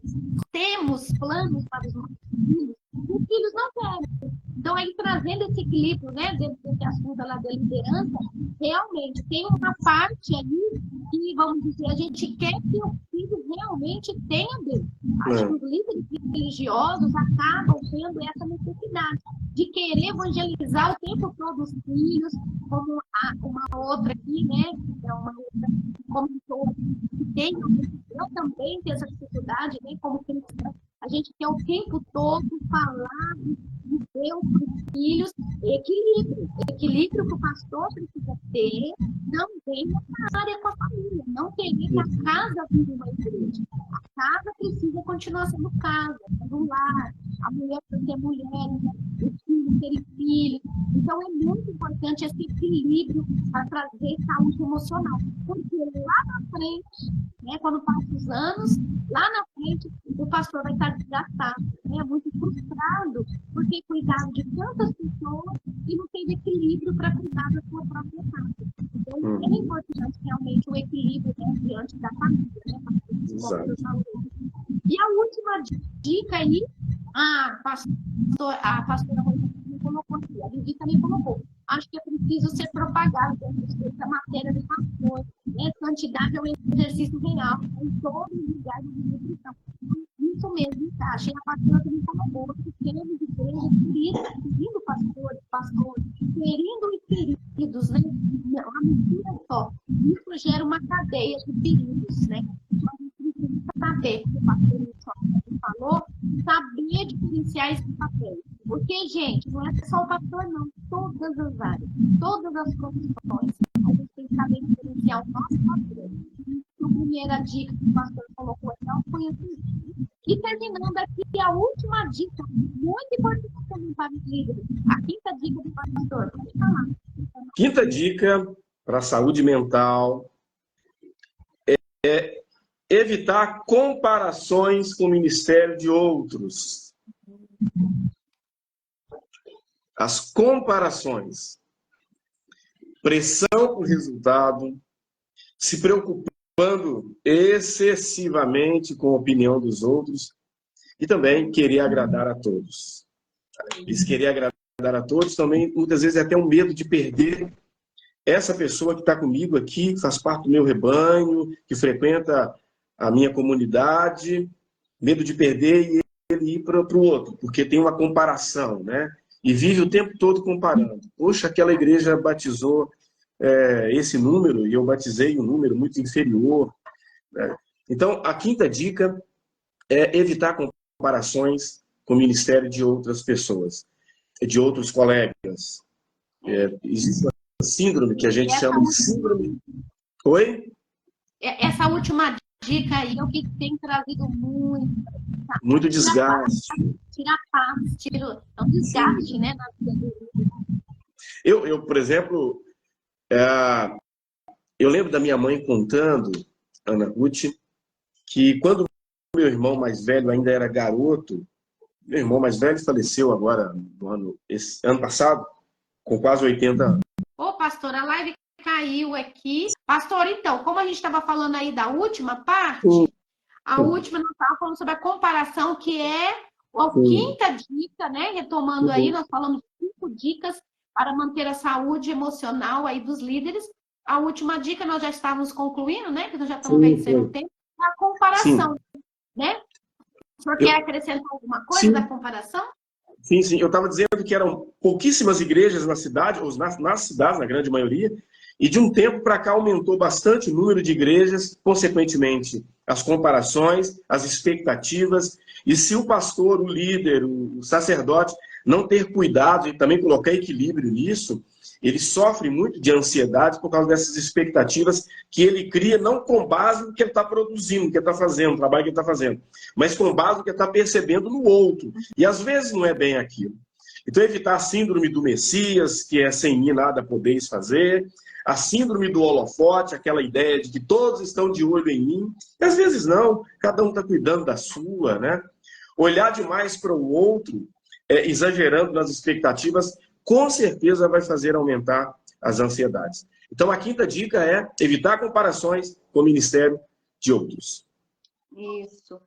temos planos para os nossos filhos, e os filhos não querem. Então, aí trazendo esse equilíbrio, né, dentro desse assunto lá da liderança, realmente tem uma parte ali que, vamos dizer, a gente quer que o filho realmente tenha Deus. Acho que os líderes religiosos acabam tendo essa necessidade de querer evangelizar o tempo todo os filhos, como uma outra aqui, né, é uma outra comentou que tem, eu também tenho essa dificuldade, né, como cristã, a gente quer o tempo todo falar de Deus para os filhos, equilíbrio que o pastor precisa ter, também nessa área com a família, não querer que a casa vire uma igreja. A casa precisa continuar sendo casa, sendo um lar, a mulher precisa ter mulher, os filhos terem filhos. Então é muito importante esse equilíbrio para trazer saúde emocional, porque lá na frente, né, quando passam os anos, lá na frente o pastor vai estar desgastado, né, muito frustrado, porque cuidar de tantas pessoas e não tem equilíbrio para cuidar da sua própria casa. Então, é importante realmente o equilíbrio, né, diante da família. Né, e a última dica dica aí, a pastora Rosângela colocou aqui, a Vivi também colocou. Acho que é preciso ser propagado dessa matéria do pastor. Santidade é um exercício real em todos os lugares de nutrição. Isso mesmo, tá? Achei a pastora também colocou, que temos igrejas querido pastores, querindo os feridos, né? A mentira só. Isso gera uma cadeia de perigos, né? Então, a gente precisa saber, como o pastor falou, saber diferenciar esses papéis. Porque, gente, não é só o pastor, não. Todas as áreas, todas as profissões. A gente tem que saber diferenciar o nosso papel. A primeira dica que o pastor colocou então foi assim. E terminando aqui, a última dica, muito importante também para os líderes. A quinta dica do pastor, pode falar. Quinta dica para a saúde mental é evitar comparações com o ministério de outros. As comparações. Pressão por resultado, se preocupando excessivamente com a opinião dos outros e também querer agradar a todos. Eles querer agradar a todos também, muitas vezes, é até um medo de perder essa pessoa que está comigo aqui, que faz parte do meu rebanho, que frequenta a minha comunidade, medo de perder e ele ir para o outro, porque tem uma comparação, né? E vive o tempo todo comparando. Poxa, aquela igreja batizou esse número e eu batizei um número muito inferior, né? Então, a quinta dica é evitar comparações com o ministério de outras pessoas, de outros colegas. Existe uma síndrome que a gente chama de síndrome... Oi? Essa última dica aí é o que tem trazido muito desgaste. Tira paz, é um desgaste, né, na vida do... Eu, por exemplo, eu lembro da minha mãe contando, Ana Ruth, que quando meu irmão mais velho ainda era garoto, meu irmão mais velho faleceu agora, no ano passado, com quase 80 anos. Ô, pastor, a live caiu aqui. Pastor, então, como a gente estava falando aí da última parte, a última nós estávamos falando sobre a comparação, que é a quinta dica, né? Retomando aí, nós falamos 5 dicas para manter a saúde emocional aí dos líderes. A última dica nós já estávamos concluindo, né? Que nós já estamos vencendo o tempo. A comparação, né? O senhor quer acrescentar alguma coisa da comparação? Sim. Eu estava dizendo que eram pouquíssimas igrejas na cidade, ou nas cidades, na grande maioria, e de um tempo para cá aumentou bastante o número de igrejas, consequentemente, as comparações, as expectativas, e se o pastor, o líder, o sacerdote não ter cuidado e também colocar equilíbrio nisso, ele sofre muito de ansiedade por causa dessas expectativas que ele cria, não com base no que ele está produzindo, no que ele está fazendo, no trabalho que ele está fazendo, mas com base no que ele está percebendo no outro. E às vezes não é bem aquilo. Então, evitar a síndrome do Messias, que é sem mim nada podeis fazer, a síndrome do holofote, aquela ideia de que todos estão de olho em mim, e às vezes não, cada um está cuidando da sua, né? Olhar demais para o outro, exagerando nas expectativas, com certeza vai fazer aumentar as ansiedades. Então, a quinta dica é evitar comparações com o ministério de outros. Isso.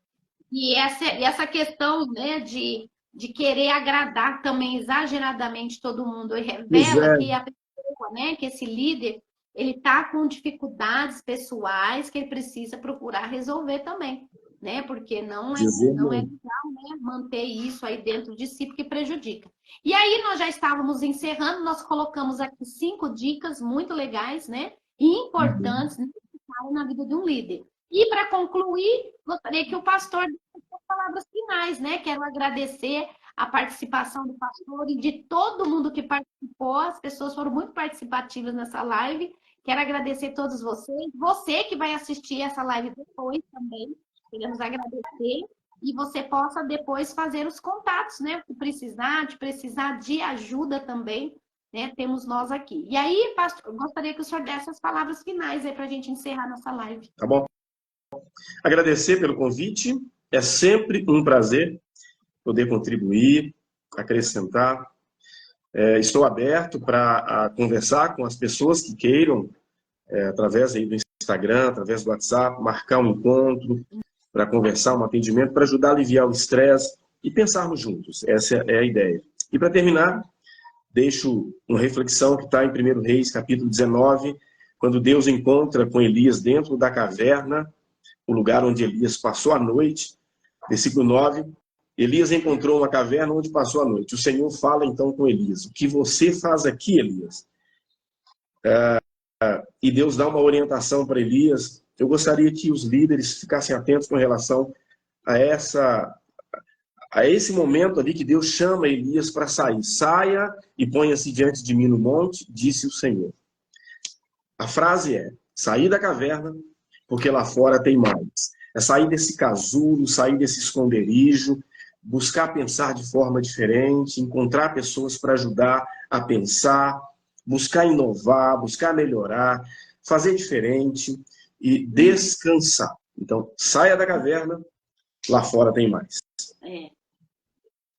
E essa questão, né, de querer agradar também exageradamente todo mundo, revela que a pessoa, né, que esse líder, ele está com dificuldades pessoais que ele precisa procurar resolver também, né? Porque não é legal, né, manter isso aí dentro de si, porque prejudica. E aí nós já estávamos encerrando, nós colocamos aqui 5 dicas muito legais, né? E importantes na vida de um líder. E para concluir, gostaria que o pastor desse as palavras finais, né? Quero agradecer a participação do pastor e de todo mundo que participou. As pessoas foram muito participativas nessa live. Quero agradecer a todos vocês. Você que vai assistir essa live depois também, queremos agradecer. E você possa depois fazer os contatos, né? Se precisar de ajuda também, né? Temos nós aqui. E aí, pastor, eu gostaria que o senhor desse as palavras finais aí para a gente encerrar nossa live. Tá bom. Agradecer pelo convite. É sempre um prazer poder contribuir, acrescentar. Estou aberto para conversar com as pessoas que queiram, através aí do Instagram, através do WhatsApp, marcar um encontro, para conversar, um atendimento, para ajudar a aliviar o estresse e pensarmos juntos. Essa é a ideia. E para terminar, deixo uma reflexão que está em 1 Reis, capítulo 19, quando Deus encontra com Elias dentro da caverna, o lugar onde Elias passou a noite. Versículo 9, Elias encontrou uma caverna onde passou a noite. O Senhor fala então com Elias: o que você faz aqui, Elias? E Deus dá uma orientação para Elias. Eu gostaria que os líderes ficassem atentos com relação a esse momento ali que Deus chama Elias para sair. Saia e ponha-se diante de mim no monte, disse o Senhor. A frase é: sair da caverna, porque lá fora tem mais. É sair desse casulo, sair desse esconderijo, buscar pensar de forma diferente, encontrar pessoas para ajudar a pensar, buscar inovar, buscar melhorar, fazer diferente e descansar. Então, saia da caverna, lá fora tem mais. É,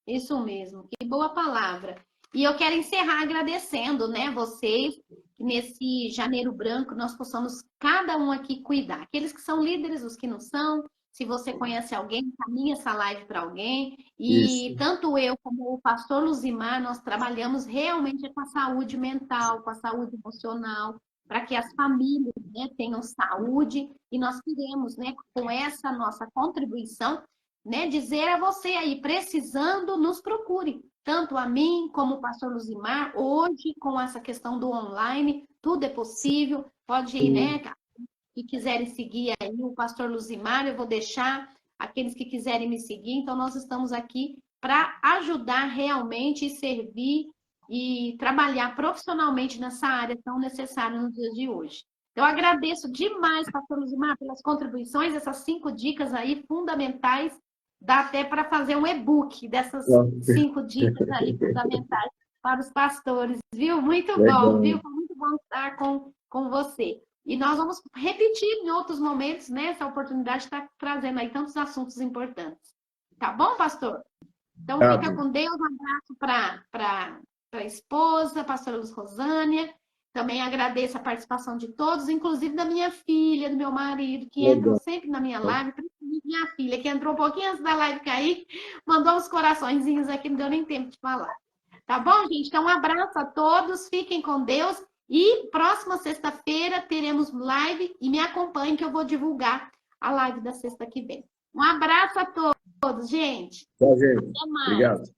isso mesmo, que boa palavra. E eu quero encerrar agradecendo, né, vocês, que nesse janeiro branco nós possamos cada um aqui cuidar. Aqueles que são líderes, os que não são. Se você conhece alguém, encaminha essa live para alguém. E Isso. tanto eu como o pastor Luzimar, nós trabalhamos realmente com a saúde mental, com a saúde emocional, para que as famílias, né, tenham saúde. E nós queremos, né, com essa nossa contribuição, né, dizer a você aí, precisando, nos procure. Tanto a mim como o pastor Luzimar, hoje, com essa questão do online, tudo é possível. Pode ir, né, que quiserem seguir aí o pastor Luzimar, eu vou deixar aqueles que quiserem me seguir. Então, nós estamos aqui para ajudar realmente e servir e trabalhar profissionalmente nessa área tão necessária nos dias de hoje. Eu agradeço demais, pastor Luzimar, pelas contribuições, essas 5 dicas aí fundamentais. Dá até para fazer um e-book dessas 5 dicas aí fundamentais para os pastores, viu? Muito bom, viu? Foi muito bom estar com você. E nós vamos repetir em outros momentos, né? Essa oportunidade está trazendo aí tantos assuntos importantes. Tá bom, pastor? Então, fica com Deus. Um abraço para a esposa, pastora Luz Rosânia. Também agradeço a participação de todos, inclusive da minha filha, do meu marido, que entram sempre na minha live, principalmente minha filha, que entrou um pouquinho antes da live cair, mandou uns coraçõezinhos aqui, não deu nem tempo de falar. Tá bom, gente? Então, um abraço a todos, fiquem com Deus. E próxima sexta-feira teremos live e me acompanhem que eu vou divulgar a live da sexta que vem. Um abraço a todos, gente. Tchau, gente. Até mais. Obrigado.